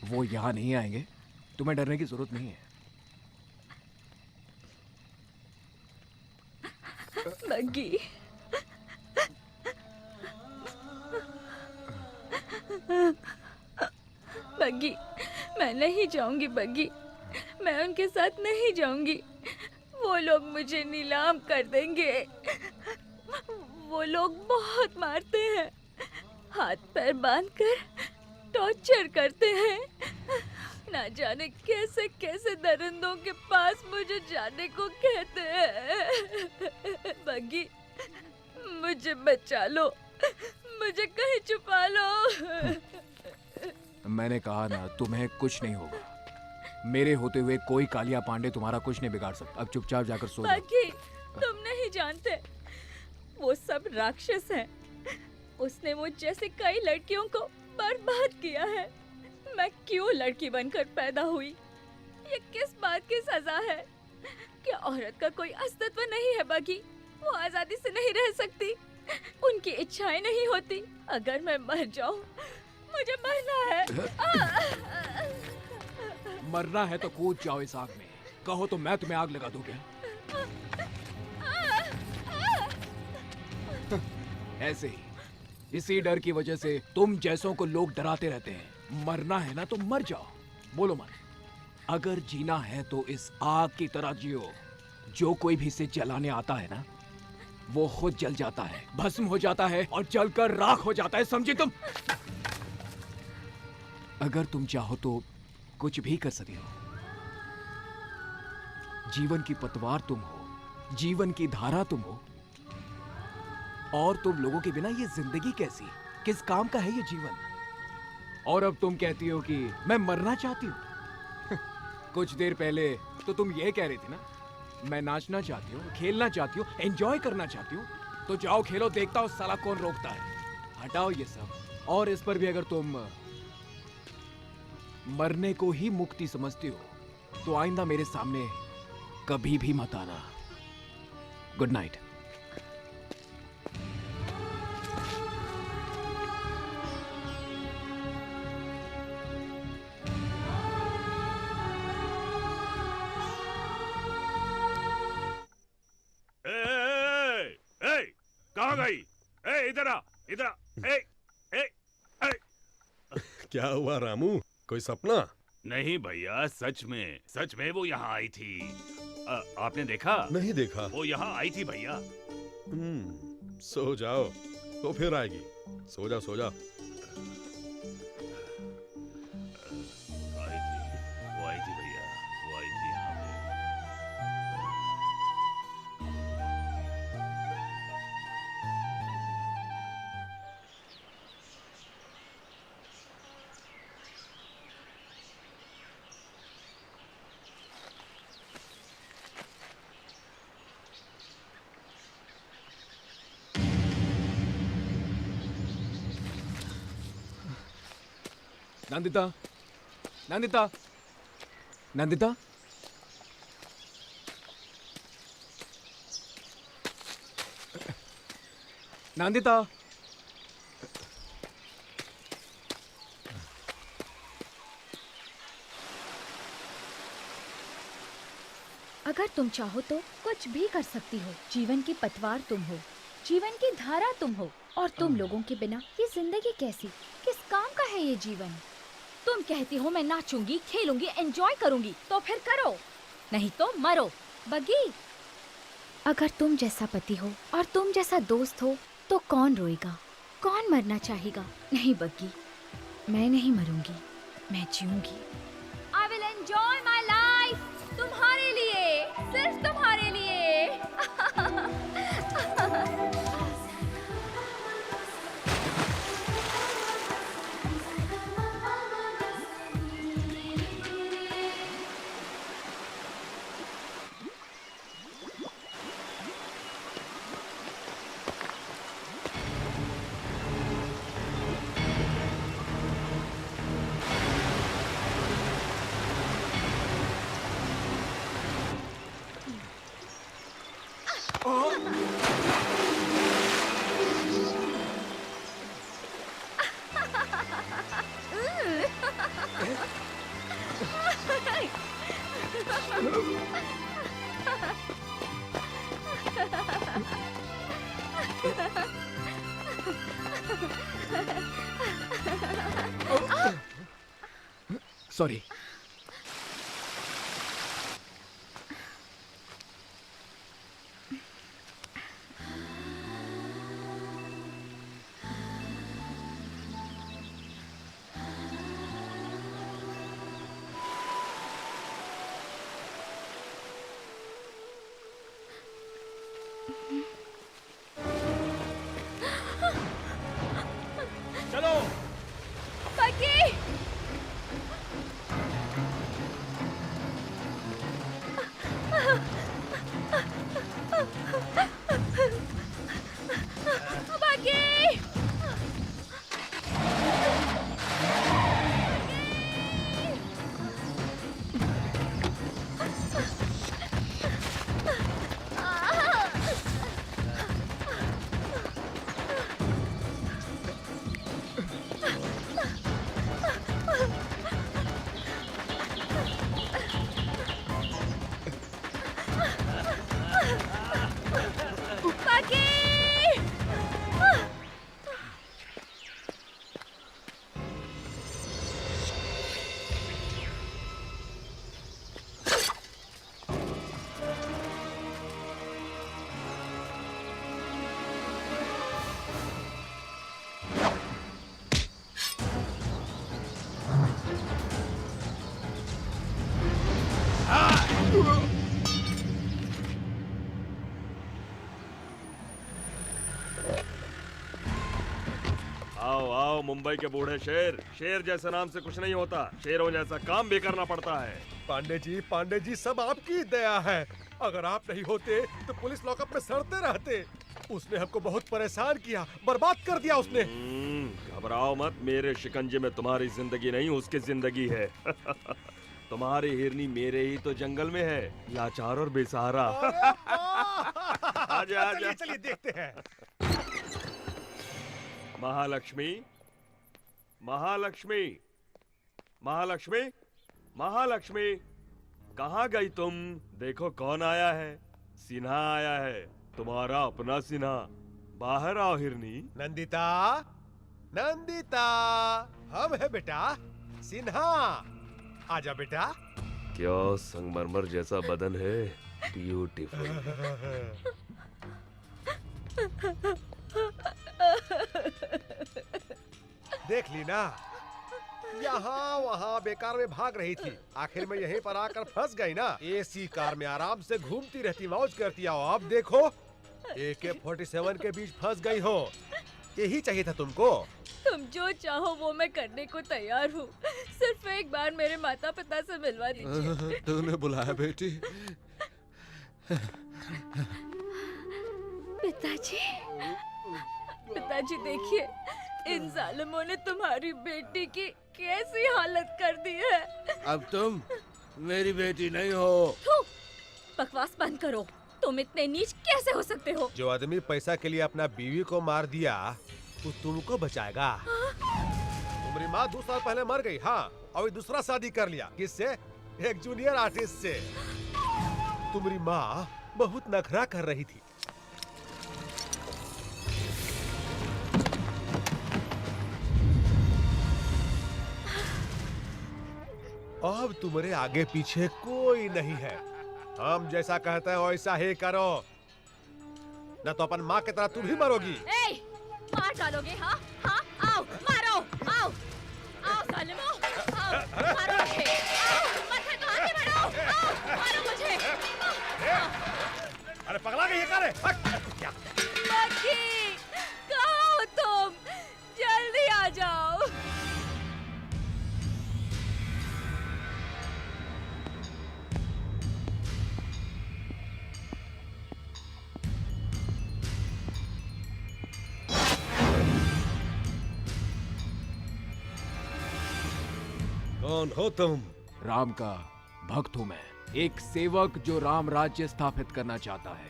वो यहाँ नहीं आएंगे, तुम्हें डरने की जरूरत नहीं है। बग्गी, बग्गी, मैं नहीं जाऊंगी बग्गी, मैं उनके साथ नहीं जाऊंगी। वो लोग मुझे नीलाम कर देंगे। वो लोग बहुत मारते हैं, हाथ पैर बांधकर टॉर्चर करते हैं। ना जाने कैसे कैसे दरिंदों के पास मुझे जाने को कहते हैं। बग्गी, मुझे बचा लो, मुझे कहीं छुपा लो। मैंने कहा ना, तुम्हें कुछ नहीं होगा। मेरे होते हुए कोई कालिया पांडे तुम्हारा कुछ नहीं बिगाड़ सकता। अब चुपचाप जाकर सो जाओ। बग्गी, तुम नहीं जानते, वो सब राक्षस हैं। उसने मुझ जैसे कई लड़कियों को बर्बाद किया है। मैं क्यों लड़की बनकर पैदा हुई? ये किस बात की सजा है? क्या औरत का कोई अस्तित्व नहीं है बग्गी? वो आजादी से नहीं रह सकती, उनकी इच्छाएं नहीं होती। अगर मैं मर जाऊं, मुझे मरना है। मरना है तो कूद जाओ इस आग में। कहो तो मैं तुम्हें आग लगा दूं क्या? ऐसे ही, इसी डर की वजह से तुम जैसों को लोग डराते रहते हैं। मरना है ना तो मर जाओ। बोलो मत। अगर जीना है तो इस आग की तरह जियो। जो कोई भी इसे जलाने आता है ना, वो खुद जल जाता है, भस्म हो जाता है और जलकर राख हो जाता है। समझी तुम? अगर तुम चाहो तो कुछ भी कर सकते हो। जीवन की पतवार तुम हो, जीवन की धारा तुम हो। और तुम लोगों के बिना ये जिंदगी कैसी, किस काम का है ये जीवन? और अब तुम कहती हो कि मैं मरना चाहती हूँ। कुछ देर पहले तो तुम ये कह रही थी ना, मैं नाचना चाहती हूँ, खेलना चाहती हूँ, एंजॉय करना चाहती हूँ। तो जाओ खेलो, देखता हूँ साला कौन रोकता है। हटाओ ये सब। और इस पर भी अगर तुम मरने को ही मुक्ति समझती हो तो आइंदा मेरे सामने कभी भी मत आना। Good night. कहाँ गई? इधर आ, इधर आ। क्या हुआ रामू, कोई सपना? नहीं भैया, सच में वो यहाँ आई थी। आपने देखा? नहीं देखा। वो यहाँ आई थी भैया। सो जाओ, तो फिर आएगी। सो जाओ सो जाओ। वो आई थी भैया, वो आई थी यहाँ पे। नंदिता, नंदिता, नंदिता। नंदिता। अगर तुम चाहो तो कुछ भी कर सकती हो। जीवन की पतवार तुम हो, जीवन की धारा तुम हो, और तुम लोगों के बिना ये जिंदगी कैसी, किस काम का है ये जीवन? तुम कहती हो मैं नाचूंगी, खेलूंगी, एंजॉय करूंगी, तो फिर करो, नहीं तो मरो। बग्गी, अगर तुम जैसा पति हो और तुम जैसा दोस्त हो तो कौन रोएगा, कौन मरना चाहेगा? नहीं बग्गी, मैं नहीं मरूंगी, मैं जीऊंगी। I will enjoy my life, तुम्हारे लिए, सिर्फ तुम्हारे लिए। सॉरी। चलो बग्गी, बग्गी, आओ आओ मुंबई के बूढ़े शेर। शेर जैसे नाम से कुछ नहीं होता, शेरों जैसा काम भी करना पड़ता है। पांडे जी सब आपकी दया है। अगर आप नहीं होते तो पुलिस लॉकअप में सड़ते रहते। उसने हमको बहुत परेशान किया, बर्बाद कर दिया उसने। घबराओ मत, मेरे शिकंजे में तुम्हारी जिंदगी नहीं उसकी जिंदगी है। तुम्हारी हिरनी मेरे ही तो जंगल में है, लाचार और बेसहारा। आजा आजा। चलिए देखते हैं। महालक्ष्मी, महालक्ष्मी, महालक्ष्मी, महालक्ष्मी, कहाँ गई तुम? देखो कौन आया है। सिन्हा आया है, तुम्हारा अपना सिन्हा। बाहर आओ हिरनी। नंदिता, नंदिता, हम है बेटा सिन्हा। आजा बेटा। क्या संगमरमर जैसा बदन है, ब्यूटीफुल। देख ली ना, यहाँ वहाँ बेकार में भाग रही थी, आखिर में यहीं पर आकर फंस गई ना। एसी कार में आराम से घूमती रहती, मौज करती। आओ अब देखो, AK-47 के बीच फंस गई हो। यही चाहिए था तुमको। तुम जो चाहो वो मैं करने को तैयार हूँ, सिर्फ एक बार मेरे माता पिता से मिलवा दीजिए। तूने बुलाया बेटी? पिताजी, पिताजी देखिए, इन जालिमों ने तुम्हारी बेटी की कैसी हालत कर दी है। अब तुम मेरी बेटी नहीं हो। थू, बकवास बंद करो। तुम इतने नीच कैसे हो सकते हो? जो आदमी पैसा के लिए अपना बीवी को मार दिया, वो तुमको बचाएगा? तुम्हारी माँ 2 साल पहले मर गई। हाँ, और दूसरा शादी कर लिया। किससे? एक जूनियर आर्टिस्ट से। तुम्हारी माँ बहुत नखरा कर रही थी। अब तुम्हारे आगे पीछे कोई नहीं है। हम जैसा कहते हैं वैसा ही करो, न तो अपन माँ की तरह तुम भी मरोगी। ए, मार डालोगे? हाँ हाँ, आओ मारो, आओ आओ जालिमों, आओ मारो मुझे, आओ मत हटो, आगे बढ़ो, आओ मारो मुझे। अरे पगला गई है क्या रे? क्या? बग्गी, कहाँ हो तुम? जल्दी आ जाओ। कौन हो तुम? राम का भक्त हूं मैं, एक सेवक जो राम राज्य स्थापित करना चाहता है,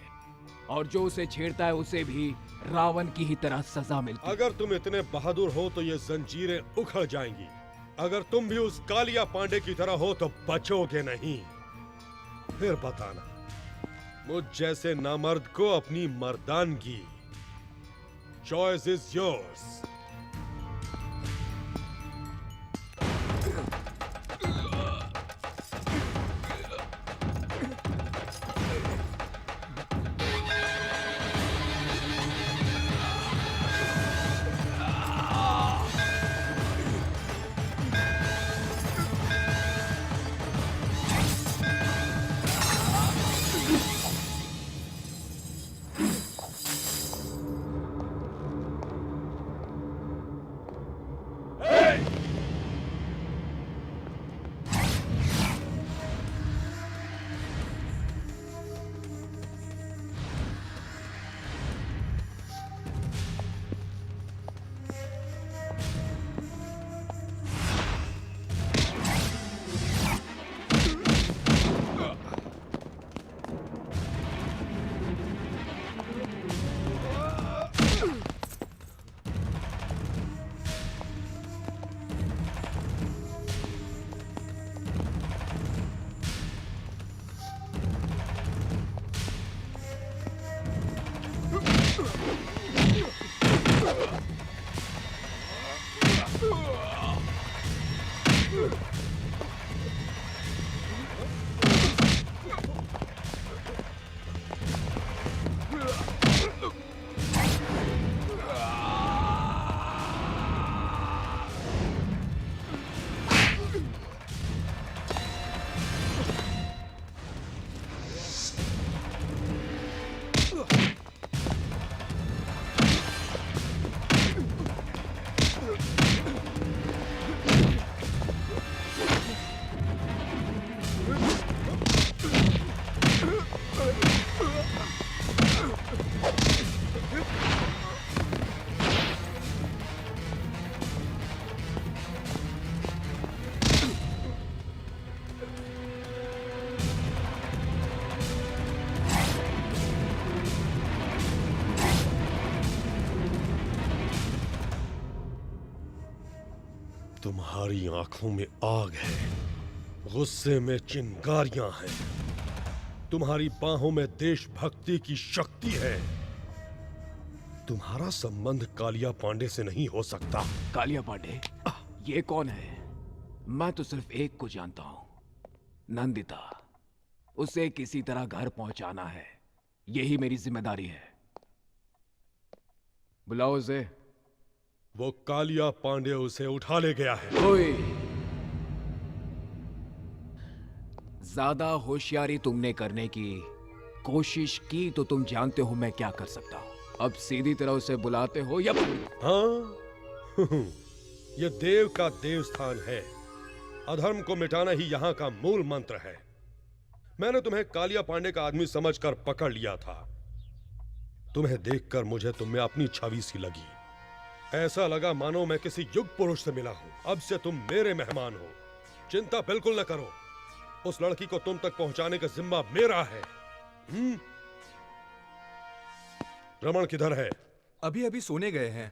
और जो उसे छेड़ता है उसे भी रावण की ही तरह सजा मिलती है। अगर तुम इतने बहादुर हो तो ये जंजीरें उखड़ जाएंगी। अगर तुम भी उस कालिया पांडे की तरह हो तो बचोगे नहीं। फिर बताना, मुझ जैसे नामर्द को अपनी मर्दानगी। Choice is yours. तुम्हारी आंखों में आग है, गुस्से में चिंगारियां हैं, तुम्हारी बाहों में देशभक्ति की शक्ति है। तुम्हारा संबंध कालिया पांडे से नहीं हो सकता। कालिया पांडे? ये कौन है? मैं तो सिर्फ एक को जानता हूं, नंदिता। उसे किसी तरह घर पहुंचाना है, यही मेरी जिम्मेदारी है। बुलाओ उसे। वो कालिया पांडे उसे उठा ले गया है। ओए, ज्यादा होशियारी तुमने करने की कोशिश की तो तुम जानते हो मैं क्या कर सकता हूं। अब सीधी तरह उसे बुलाते हो या? हाँ ये देव का देवस्थान है, अधर्म को मिटाना ही यहाँ का मूल मंत्र है। मैंने तुम्हें कालिया पांडे का आदमी समझकर पकड़ लिया था। तुम्हें देखकर मुझे तुम में अपनी छवि सी लगी। ऐसा लगा मानो मैं किसी युग पुरुष से मिला हूं। अब से तुम मेरे मेहमान हो, चिंता बिल्कुल न करो। उस लड़की को तुम तक पहुंचाने का जिम्मा मेरा है। रमन किधर है? अभी अभी सोने गए हैं।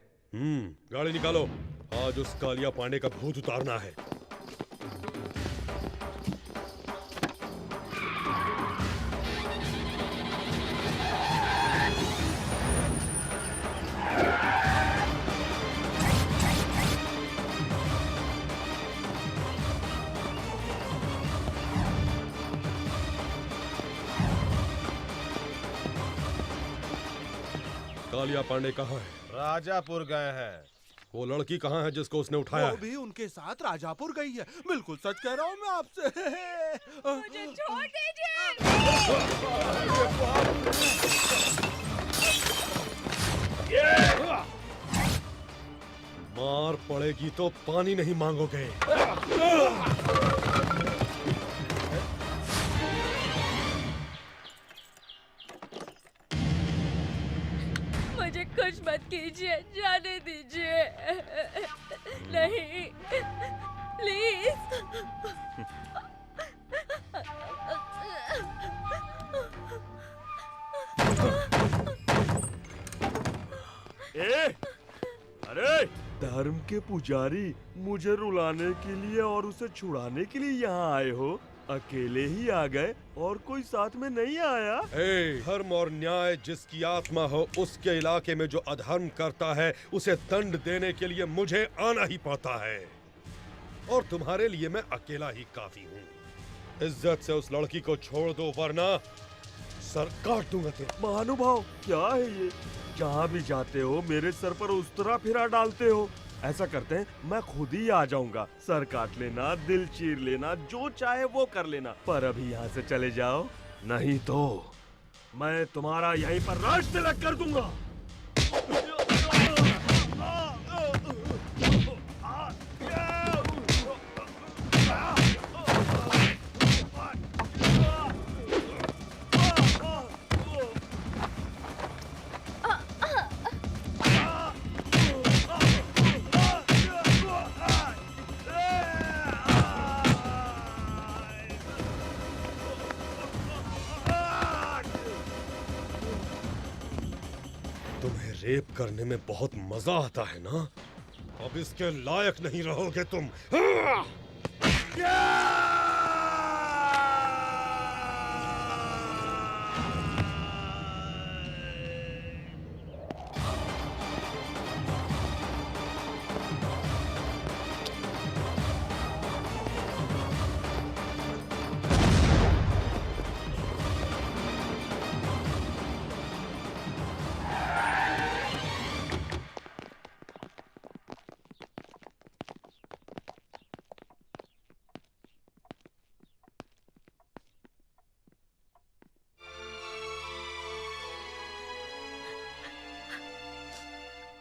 गाड़ी निकालो, आज उस कालिया पांडे का भूत उतारना है। कालिया पांडे कहाँ है? राजापुर गए हैं। वो लड़की कहाँ है जिसको उसने उठाया? वो भी उनके साथ राजापुर गई है। बिल्कुल सच कह रहा हूँ मैं आपसे। मुझे छोड़ दीजिए। मार पड़ेगी तो पानी नहीं मांगोगे। मुझे कुछ मत कीजिए, जाने दीजिए। नहीं, प्लीज। अरे धर्म के पुजारी, मुझे रुलाने के लिए और उसे छुड़ाने के लिए यहाँ आए हो? अकेले ही आ गए और कोई साथ में नहीं आया? धर्म और न्याय जिसकी आत्मा हो, उसके इलाके में जो अधर्म करता है उसे दंड देने के लिए मुझे आना ही पड़ता है। और तुम्हारे लिए मैं अकेला ही काफी हूँ। इज्जत से उस लड़की को छोड़ दो वरना सर काट दूंगा तेरा। महानुभाव, क्या है ये? जहाँ भी जाते हो मेरे सर पर उस्तरा फिरा डालते हो। ऐसा करते हैं, मैं खुद ही आ जाऊंगा। सर काट लेना, दिल चीर लेना, जो चाहे वो कर लेना, पर अभी यहाँ से चले जाओ, नहीं तो मैं तुम्हारा यहीं पर राज तिलक कर दूंगा। रेप करने में बहुत मजा आता है ना? अब इसके लायक नहीं रहोगे तुम।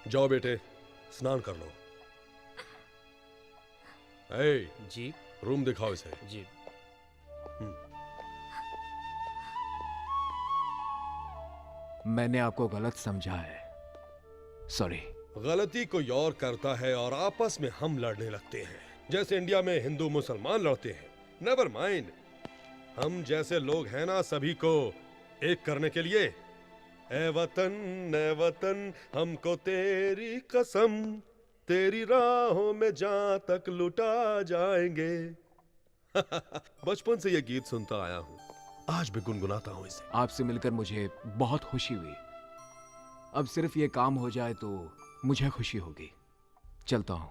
जाओ बेटे, स्नान कर लो। जी रूम दिखाओ इसे। जी। मैंने आपको गलत समझा है, सॉरी। गलती कोई और करता है और आपस में हम लड़ने लगते हैं, जैसे इंडिया में हिंदू मुसलमान लड़ते हैं। नेवर माइंड, हम जैसे लोग हैं ना, सभी को एक करने के लिए। ए वतन हमको तेरी कसम, तेरी राहों में जहां तक लुटा जाएंगे। बचपन से ये गीत सुनता आया हूं, आज भी गुनगुनाता हूं इसे। आपसे मिलकर मुझे बहुत खुशी हुई। अब सिर्फ ये काम हो जाए तो मुझे खुशी होगी। चलता हूं।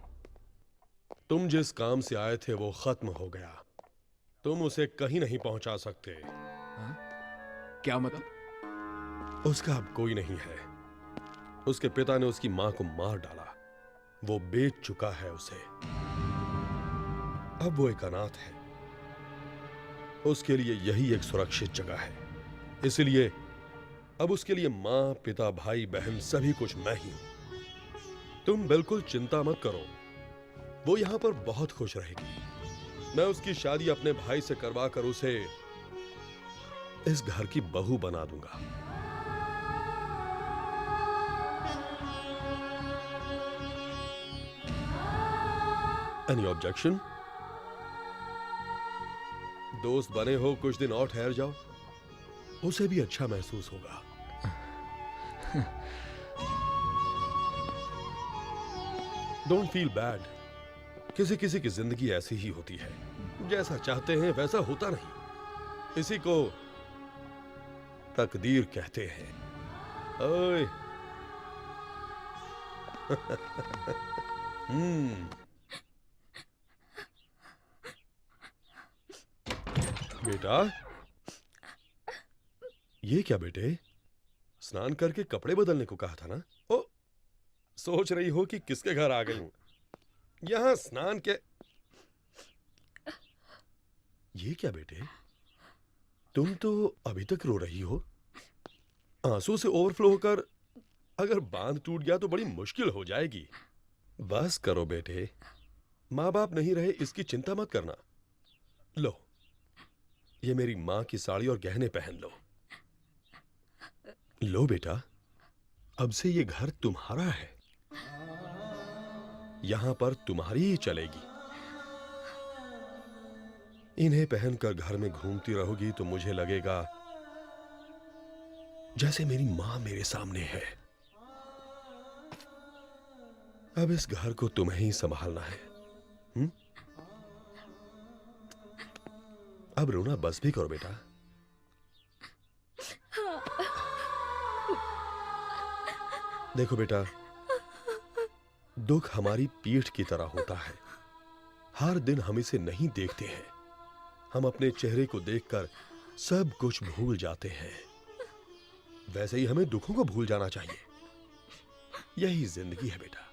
तुम जिस काम से आए थे वो खत्म हो गया, तुम उसे कहीं नहीं पहुंचा सकते। क्या मतलब? उसका अब कोई नहीं है। उसके पिता ने उसकी मां को मार डाला, वो बेच चुका है उसे। अब वो एक अनाथ है, उसके लिए यही एक सुरक्षित जगह है। इसलिए अब उसके लिए मां, पिता, भाई, बहन सभी कुछ मैं ही हूं। तुम बिल्कुल चिंता मत करो, वो यहां पर बहुत खुश रहेगी। मैं उसकी शादी अपने भाई से करवा कर उसे इस घर की बहू बना दूंगा। Any objection? दोस्त बने हो, कुछ दिन और ठहर जाओ, उसे भी अच्छा महसूस होगा। Don't feel bad. किसी किसी की जिंदगी ऐसी ही होती है, जैसा चाहते हैं वैसा होता नहीं। इसी को तकदीर कहते हैं। ओए बेटा, ये क्या बेटे? स्नान करके कपड़े बदलने को कहा था ना? ओ, सोच रही हो कि किसके घर आ गई हूं? यहां स्नान के। ये क्या बेटे, तुम तो अभी तक रो रही हो। आंसू से ओवरफ्लो होकर अगर बांध टूट गया तो बड़ी मुश्किल हो जाएगी। बस करो बेटे, माँ बाप नहीं रहे इसकी चिंता मत करना। लो, ये मेरी मां की साड़ी और गहने पहन लो। लो बेटा, अब से ये घर तुम्हारा है, यहां पर तुम्हारी ही चलेगी। इन्हें पहनकर घर में घूमती रहोगी तो मुझे लगेगा जैसे मेरी मां मेरे सामने है। अब इस घर को तुम्हें ही संभालना है। अब रोना बस भी करो बेटा। देखो बेटा, दुख हमारी पीठ की तरह होता है। हर दिन हम इसे नहीं देखते हैं, हम अपने चेहरे को देखकर सब कुछ भूल जाते हैं। वैसे ही हमें दुखों को भूल जाना चाहिए। यही जिंदगी है बेटा।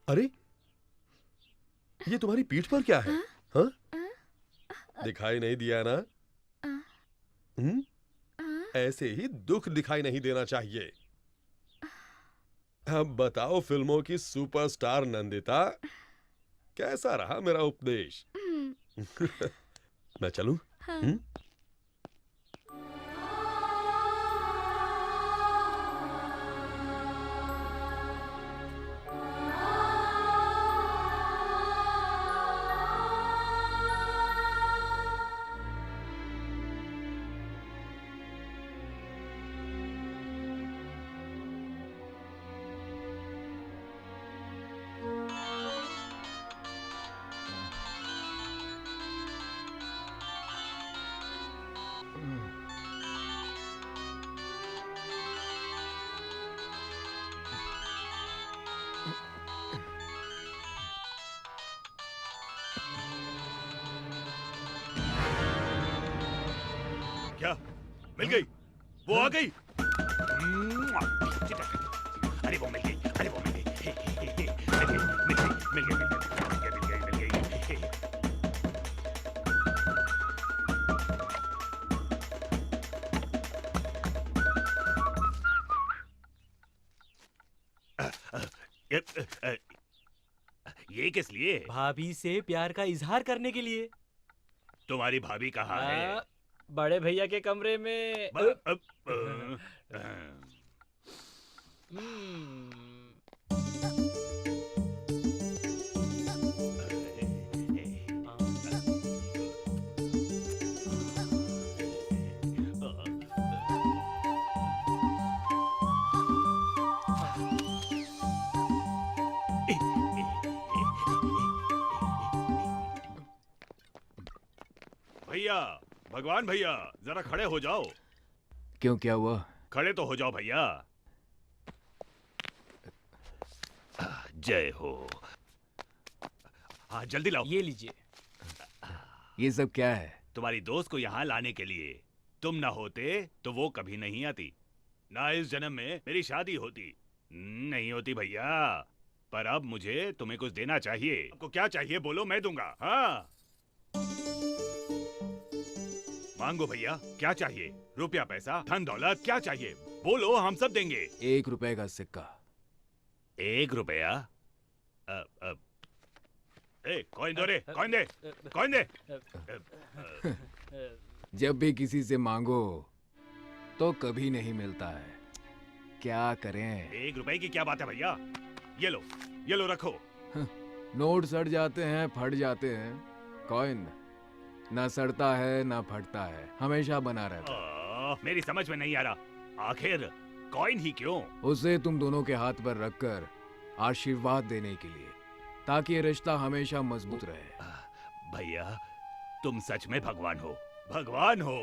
अरे, ये तुम्हारी पीठ पर क्या है? हाँ? दिखाई नहीं दिया ना? ऐसे ही दुख दिखाई नहीं देना चाहिए। अब बताओ फिल्मों की सुपरस्टार नंदिता, कैसा रहा मेरा उपदेश? मैं चलूं? क्या मिल गई? वो आ गई? अरे वो मिल गई, अरे वो मिल गई, मिल गई। ये किस लिए? भाभी से प्यार का इजहार करने के लिए। तुम्हारी भाभी कहाँ है? बड़े भैया के कमरे में। भैया, भगवान भैया, जरा खड़े हो जाओ। क्यों, क्या हुआ? खड़े तो हो जाओ भैया। जय हो। हाँ जल्दी लाओ। ये लीजिए। ये सब क्या है? तुम्हारी दोस्त को यहाँ लाने के लिए। तुम ना होते तो वो कभी नहीं आती, ना इस जन्म में मेरी शादी होती। नहीं होती भैया। पर अब मुझे तुम्हें कुछ देना चाहिए। आपको क्या चाहिए बोलो, मैं दूंगा। हाँ मांगो भैया, क्या चाहिए? रुपया, पैसा, धन दौलत, क्या चाहिए बोलो, हम सब देंगे। 1 रुपए का सिक्का। 1 रुपया? कॉइन दो रे, कॉइन दे, कॉइन दे। जब भी किसी से मांगो तो कभी नहीं मिलता है, क्या करें? 1 रुपए की क्या बात है भैया? ये लो रखो। नोट सड़ जाते हैं, फट जाते हैं। कॉइन ना सड़ता है ना फटता है, हमेशा बना रहता है। मेरी समझ में नहीं आ रहा, आखिर कॉइन ही क्यों? उसे तुम दोनों के हाथ पर रखकर आशीर्वाद देने के लिए, ताकि ये रिश्ता हमेशा मजबूत रहे। भैया तुम सच में भगवान हो, भगवान हो।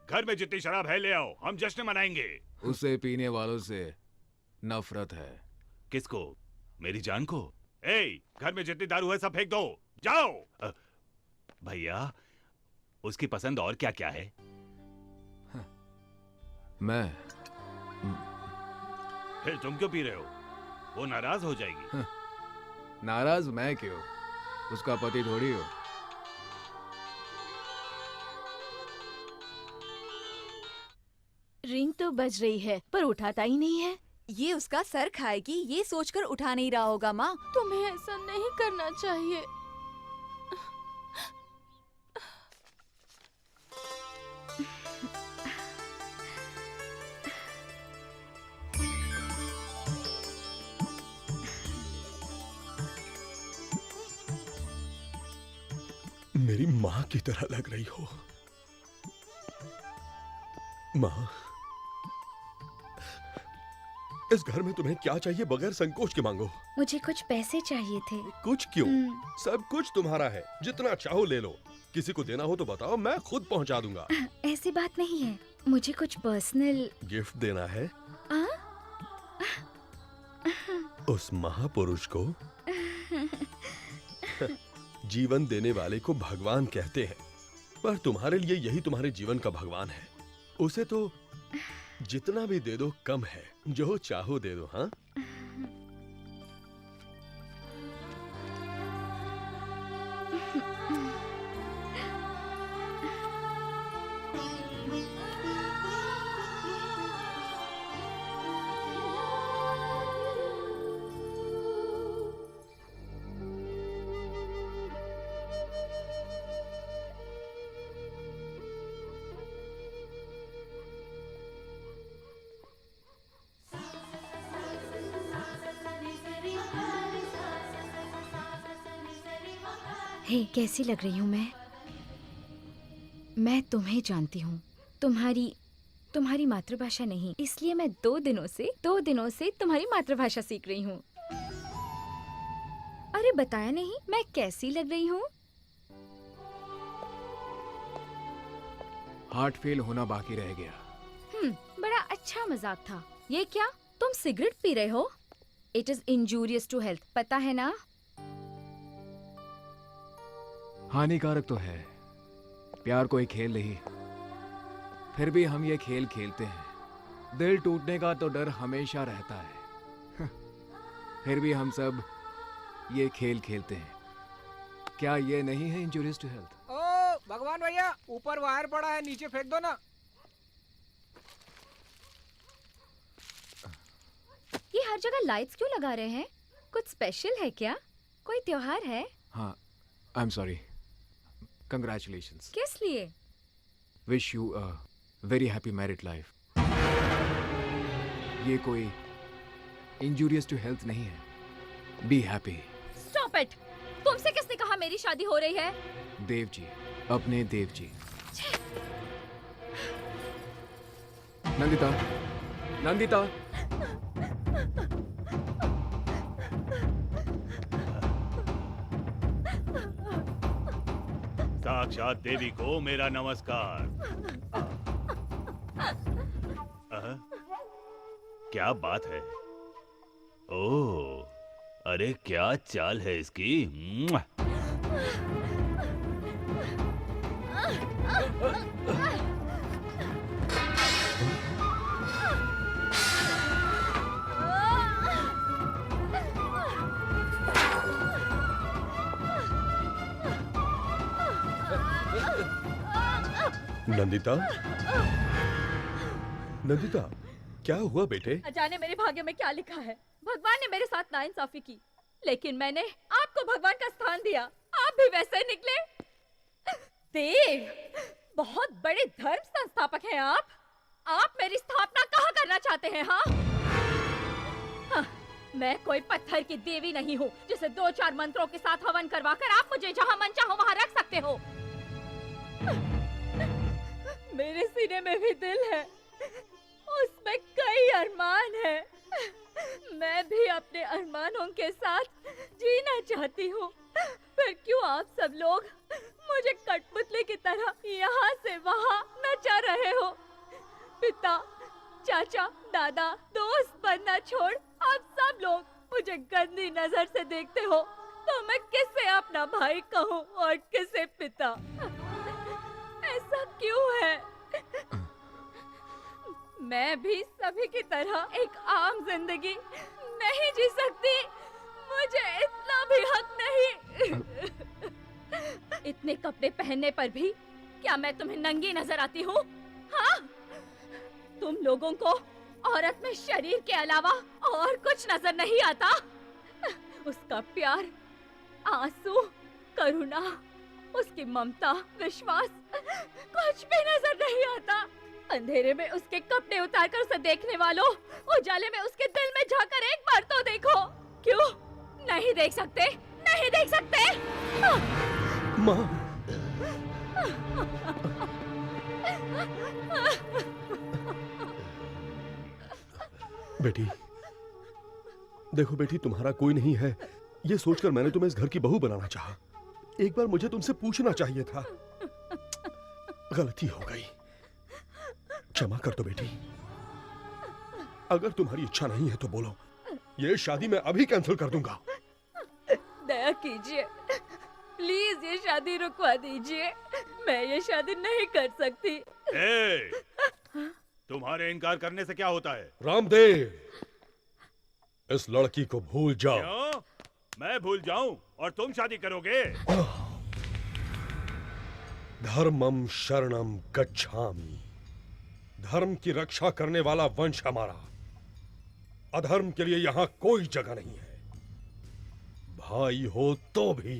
घर में जितनी शराब है ले आओ, हम जश्न मनाएंगे। उसे पीने वालों से नफरत है। किसको? मेरी जान को? घर में जितनी दारू है सब फेंक दो, जाओ। भैया उसकी पसंद और क्या क्या है? मैं। फिर तुम क्यों पी रहे हो? वो नाराज हो जाएगी। नाराज मैं क्यों? उसका पति थोड़ी हो। रिंग तो बज रही है पर उठाता ही नहीं है। ये उसका सर खाएगी, ये सोचकर उठा नहीं रहा होगा। माँ तुम्हें ऐसा नहीं करना चाहिए। मेरी माँ की तरह लग रही हो। माँ, इस घर में तुम्हें क्या चाहिए बगैर संकोच के मांगो। मुझे कुछ पैसे चाहिए थे। कुछ क्यों? सब कुछ तुम्हारा है, जितना चाहो ले लो। किसी को देना हो तो बताओ, मैं खुद पहुंचा दूंगा। ऐसी बात नहीं है, मुझे कुछ पर्सनल गिफ्ट देना है। उस महापुरुष को जीवन देने वाले को भगवान कहते हैं, पर तुम्हारे लिए यही तुम्हारे जीवन का भगवान है। उसे तो जितना भी दे दो कम है, जो चाहो दे दो। हाँ हे, कैसी लग रही हूँ मैं तुम्हें जानती हूँ, तुम्हारी मातृभाषा नहीं, इसलिए मैं 2 दिनों से तुम्हारी मातृभाषा सीख रही हूँ। अरे बताया नहीं मैं कैसी लग रही हूँ? हार्ट फेल होना बाकी रह गया। बड़ा अच्छा मजाक था। ये क्या, तुम सिगरेट पी रहे हो? It is injurious to health, पता है ना? हानिकारक तो है, प्यार कोई खेल नहीं, फिर भी हम ये खेल खेलते हैं। दिल टूटने का तो डर हमेशा रहता है, फिर भी हम सब ये खेल खेलते हैं। क्या ये नहीं है इंजूरियस टू हेल्थ? ओ भगवान भैया, ऊपर वायर पड़ा है, नीचे फेंक दो ना। ये हर जगह लाइट्स क्यों लगा रहे हैं? कुछ स्पेशल है क्या? कोई त्योहार है? हाँ, आई एम सॉरी। कंग्रेचुलेशंस। किस लिए? Wish you a very happy married life. ये कोई इंजूरियस टू हेल्थ नहीं है। Be happy. Stop it! तुमसे किसने कहा मेरी शादी हो रही है? देव जी, अपने देव जी। नंदिता। साक्षात देवी को मेरा नमस्कार। क्या बात है? ओह, अरे क्या चाल है इसकी। नंदिता, नंदिता, क्या हुआ बेटे? जाने मेरे भाग्य में क्या लिखा है। भगवान ने मेरे साथ नाइंसाफी की, लेकिन मैंने आपको भगवान का स्थान दिया। आप भी वैसे ही निकले। देव, बहुत बड़े धर्म संस्थापक हैं आप। आप मेरी स्थापना कहाँ करना चाहते हैं? हाँ, मैं कोई पत्थर की देवी नहीं हूँ जिसे 2-4 मंत्रों के साथ हवन करवाकर आप मुझे जहाँ मन चाहो वहाँ रख सकते हो। मेरे सीने में भी दिल है, उसमें कई अरमान है। मैं भी अपने अरमानों के साथ जीना चाहती हूँ। फिर क्यों आप सब लोग मुझे कठपुतली की तरह यहाँ से वहाँ नचा रहे हो? पिता, चाचा, दादा, दोस्त बनना छोड़ आप सब लोग मुझे गंदी नजर से देखते हो। तो मैं किसे अपना भाई कहूँ और किसे पिता? ऐसा क्यों है? मैं भी सभी की तरह एक आम जिंदगी नहीं जी सकती? मुझे इतना भी हक नहीं। इतने कपड़े पहनने पर भी क्या मैं तुम्हें नंगी नजर आती हूँ? हाँ? तुम लोगों को औरत में शरीर के अलावा और कुछ नजर नहीं आता? उसका प्यार, आंसू, करुणा, उसकी ममता, विश्वास, कुछ भी नजर नहीं आता। अंधेरे में उसके कपड़े उतारकर उसे देखने वालों, उजाले में उसके दिल में झांकर एक बार तो देखो। क्यों नहीं देख सकते? नहीं देख सकते? माँ, बेटी, देखो बेटी, तुम्हारा कोई नहीं है ये सोचकर मैंने तुम्हें इस घर की बहू बनाना चाहा। एक बार मुझे तुमसे पूछना चाहिए था। गलती हो गई, क्षमा कर दो बेटी। अगर तुम्हारी इच्छा नहीं है तो बोलो, ये शादी मैं अभी कैंसिल कर दूंगा। दया कीजिए, प्लीज ये शादी रुकवा दीजिए। मैं ये शादी नहीं कर सकती। तुम्हारे इनकार करने से क्या होता है? रामदेव, इस लड़की को भूल जाओ। क्यों? मैं भूल जाऊं और तुम शादी करोगे? धर्मम शरणम गच्छामि। धर्म की रक्षा करने वाला वंश हमारा। अधर्म के लिए यहाँ कोई जगह नहीं है। भाई हो तो भी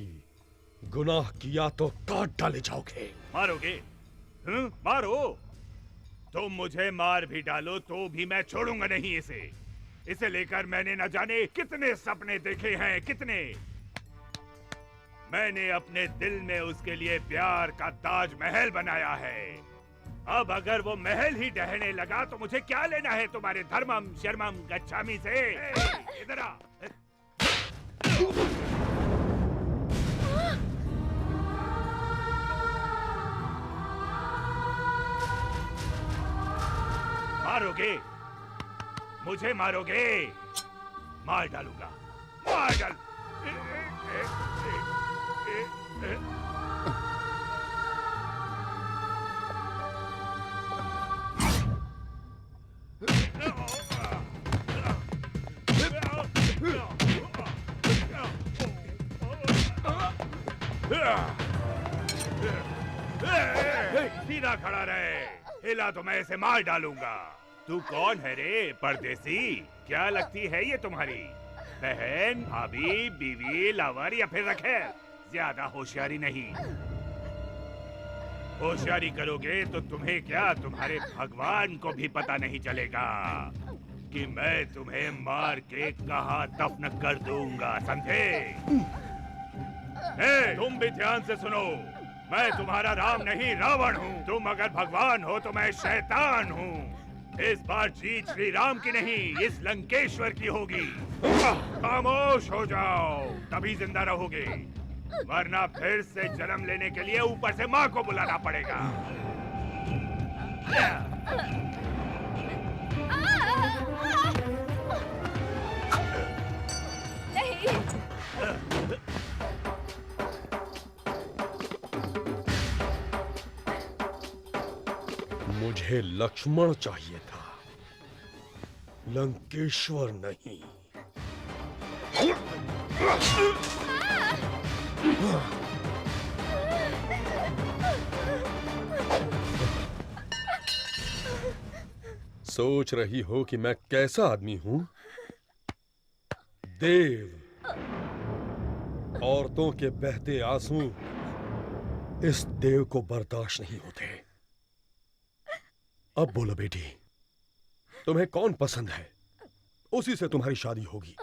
गुनाह किया तो काट डाले जाओगे। मारोगे? मारो। तुम मुझे मार भी डालो तो भी मैं छोड़ूंगा नहीं इसे। इसे लेकर मैंने न जाने कितने सपने देखे हैं, कितने। मैंने अपने दिल में उसके लिए प्यार का ताजमहल बनाया है। अब अगर वो महल ही ढहने लगा तो मुझे क्या लेना है तुम्हारे धर्मम शर्मम गच्छामी से? इधर आ। मारोगे? मुझे मारोगे? मार डालूंगा, मार डाल। सीधा खड़ा रहे, हिला तो मैं इसे मार डालूंगा। तू कौन है रे परदेसी? क्या लगती है ये तुम्हारी बहन, भाभी, बीवी, लवर या फिर रखेल? ज्यादा होशियारी नहीं। होशियारी करोगे तो तुम्हें क्या, तुम्हारे भगवान को भी पता नहीं चलेगा कि मैं तुम्हें मार के कहाँ दफन कर दूंगा, समझे? तुम भी ध्यान से सुनो, मैं तुम्हारा राम नहीं रावण हूँ। तुम अगर भगवान हो तो मैं शैतान हूँ। इस बार जीत श्री राम की नहीं, इस लंकेश्वर की होगी। खामोश हो जाओ, तभी जिंदा रहोगे। वरना फिर से जन्म लेने के लिए ऊपर से माँ को बुलाना पड़ेगा। मुझे लक्ष्मण चाहिए था, लंकेश्वर नहीं। सोच रही हो कि मैं कैसा आदमी हूं? देव। औरतों के बहते आंसू इस देव को बर्दाश्त नहीं होते। अब बोलो बेटी, तुम्हें कौन पसंद है? उसी से तुम्हारी शादी होगी।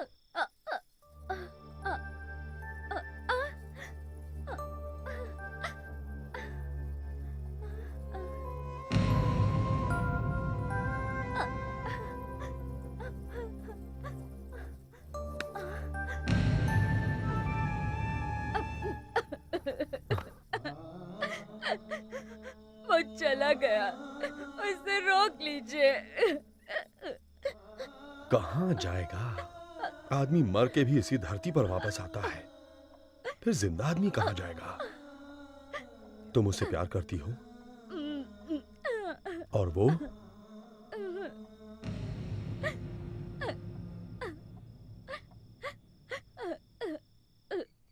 वो चला गया, उसे रोक लीजिए। कहां जाएगा? आदमी मर के भी इसी धरती पर वापस आता है, फिर जिंदा आदमी कहां जाएगा? तुम उससे प्यार करती हो और वो?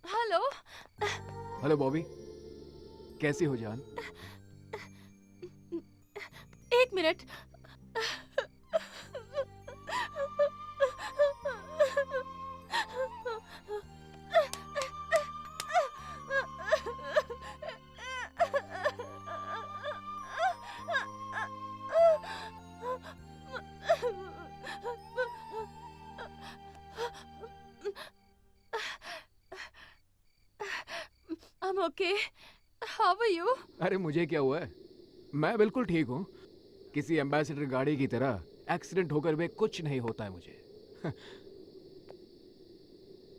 हेलो। हेलो बॉबी, कैसी हो जान? एक minute. I'm okay. How are you? अरे मुझे क्या हुआ है? मैं बिल्कुल ठीक हूँ। किसी एम्बेसडर गाड़ी की तरह एक्सीडेंट होकर भी कुछ नहीं होता है मुझे।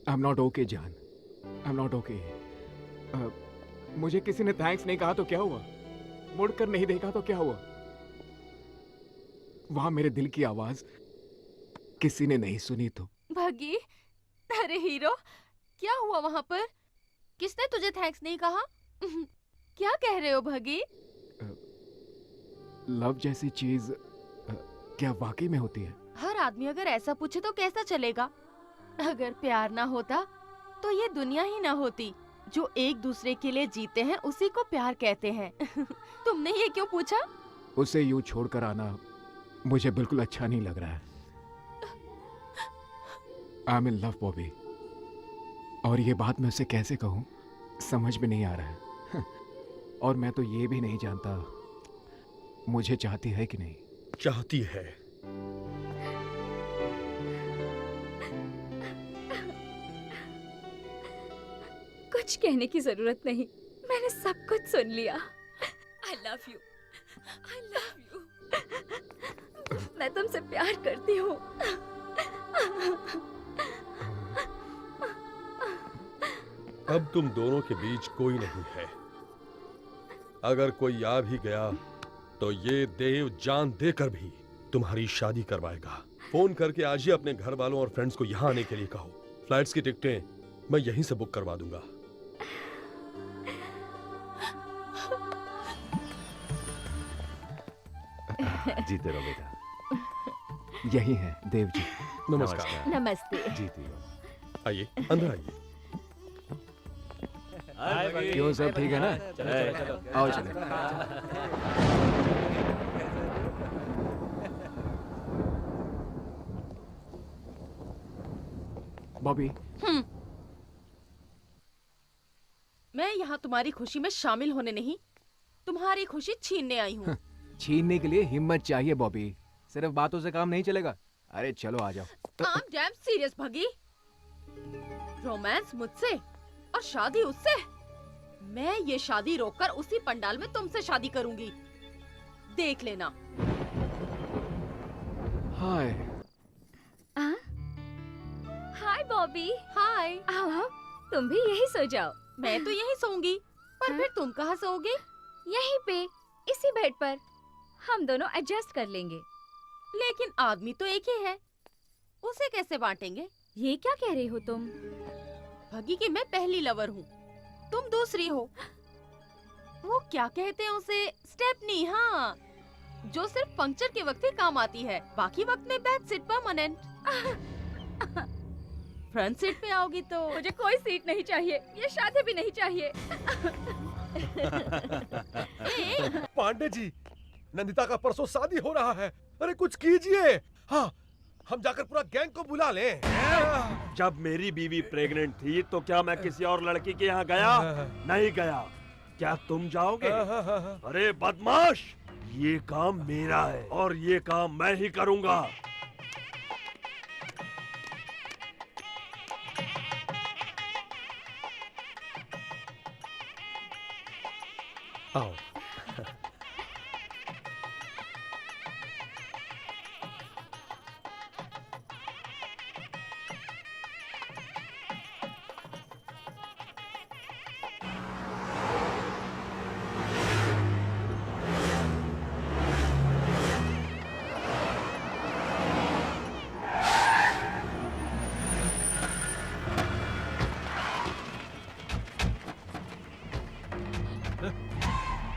आई एम नॉट ओके जान, आई एम नॉट ओके। मुझे किसी ने थैंक्स नहीं कहा तो क्या हुआ? मुड़कर नहीं देखा तो क्या हुआ? वहां मेरे दिल की आवाज किसी ने नहीं सुनी तो? भगी, अरे हीरो, क्या हुआ वहां पर? किसने तुझे थैंक्स नहीं कहा? क्या कह रहे हो भगी? लव जैसी चीज क्या वाकई में होती है? हर आदमी अगर ऐसा पूछे तो कैसा चलेगा? अगर प्यार ना होता तो ये दुनिया ही ना होती। जो एक दूसरे के लिए जीते हैं उसी को प्यार कहते हैं। तुमने ये क्यों पूछा? उसे यूं छोड़कर आना मुझे बिल्कुल अच्छा नहीं लग रहा है। I am in love Bobby, और ये बात मैं उसे कैसे कहूँ समझ में नहीं आ रहा है। और मैं तो ये भी नहीं जानता मुझे चाहती है कि नहीं। चाहती है। कुछ कहने की जरूरत नहीं, मैंने सब कुछ सुन लिया। I love you, I love you। मैं तुमसे प्यार करती हूँ। अब तुम दोनों के बीच कोई नहीं है। अगर कोई आ भी गया तो ये देव जान देकर भी तुम्हारी शादी करवाएगा। फोन करके आज ही अपने घर वालों और फ्रेंड्स को यहाँ आने के लिए कहो। फ्लाइट्स की टिकटें मैं यहीं से बुक करवा दूंगा। जीते रहो बेटा। यही है देव जी। नमस्कार। नमस्ते। जीती रहो। आइए, अंदर आइए। क्यों, सब ठीक है ना? आओ चले। बॉबी, मैं यहाँ तुम्हारी खुशी में शामिल होने नहीं, तुम्हारी खुशी छीनने आई हूँ। छीनने के लिए हिम्मत चाहिए बॉबी, सिर्फ बातों से काम नहीं चलेगा। अरे चलो आ जाओ। I'm damn serious भगी। रोमांस मुझसे और शादी उससे। मैं ये शादी रोककर उसी पंडाल में तुमसे शादी करूंगी, देख लेना। हाय। हाय बॉबी। हाय। आओ, तुम भी यही सो जाओ। मैं तो यहीं सोऊंगी, पर फिर तुम कहाँ सोओगे? यहीं पे, इसी बेड पर। हम दोनों एडजस्ट कर लेंगे। लेकिन आदमी तो एक ही है, उसे कैसे बांटेंगे? ये क्या कह रही हो तुम? भगी की मैं पहली लवर हूँ, तुम दूसरी हो। वो क्या कहते हैं उसे? स्टेपनी। हाँ, जो सिर्फ पंक्चर के वक्त ही काम आती है, बाकी वक्त में back seat permanent. Front seat पे आओगी तो मुझे कोई सीट नहीं चाहिए, ये शादी भी नहीं चाहिए। पांडे जी, नंदिता का परसों शादी हो रहा है। अरे कुछ कीजिए। हाँ, हम जाकर पूरा गैंग को बुला लें। जब मेरी बीवी प्रेग्नेंट थी तो क्या मैं किसी और लड़की के यहाँ गया? नहीं गया। क्या तुम जाओगे? अरे बदमाश, ये काम मेरा है और ये काम मैं ही करूँगा। आओ।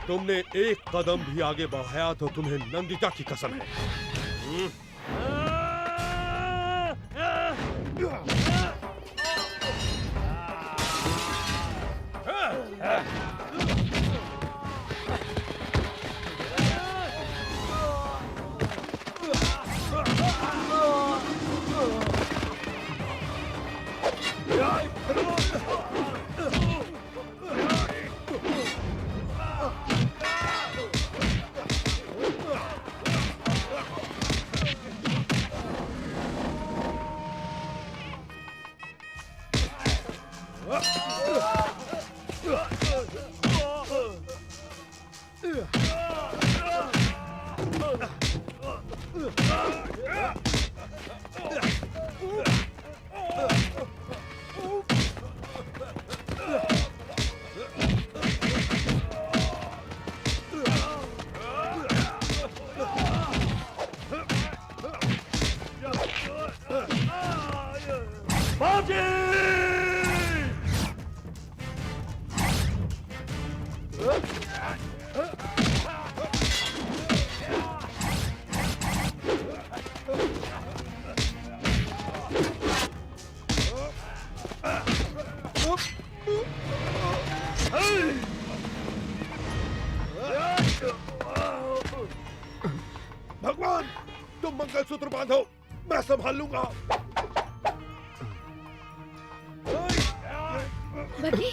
तुमने एक कदम भी आगे बढ़ाया तो तुम्हें नंदिता की कसम है। भगवान, तुम मंगलसूत्र बांधो, मैं संभाल लूंगा। बगी?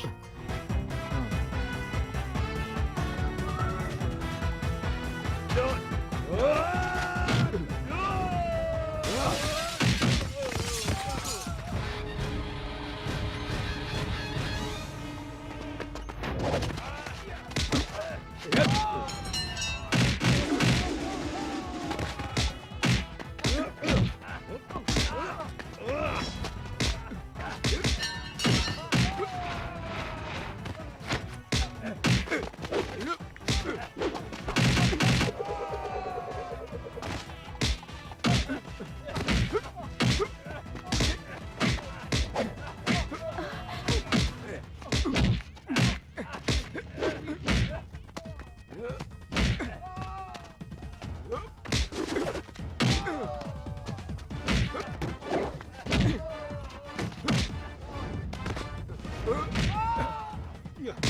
Yeah.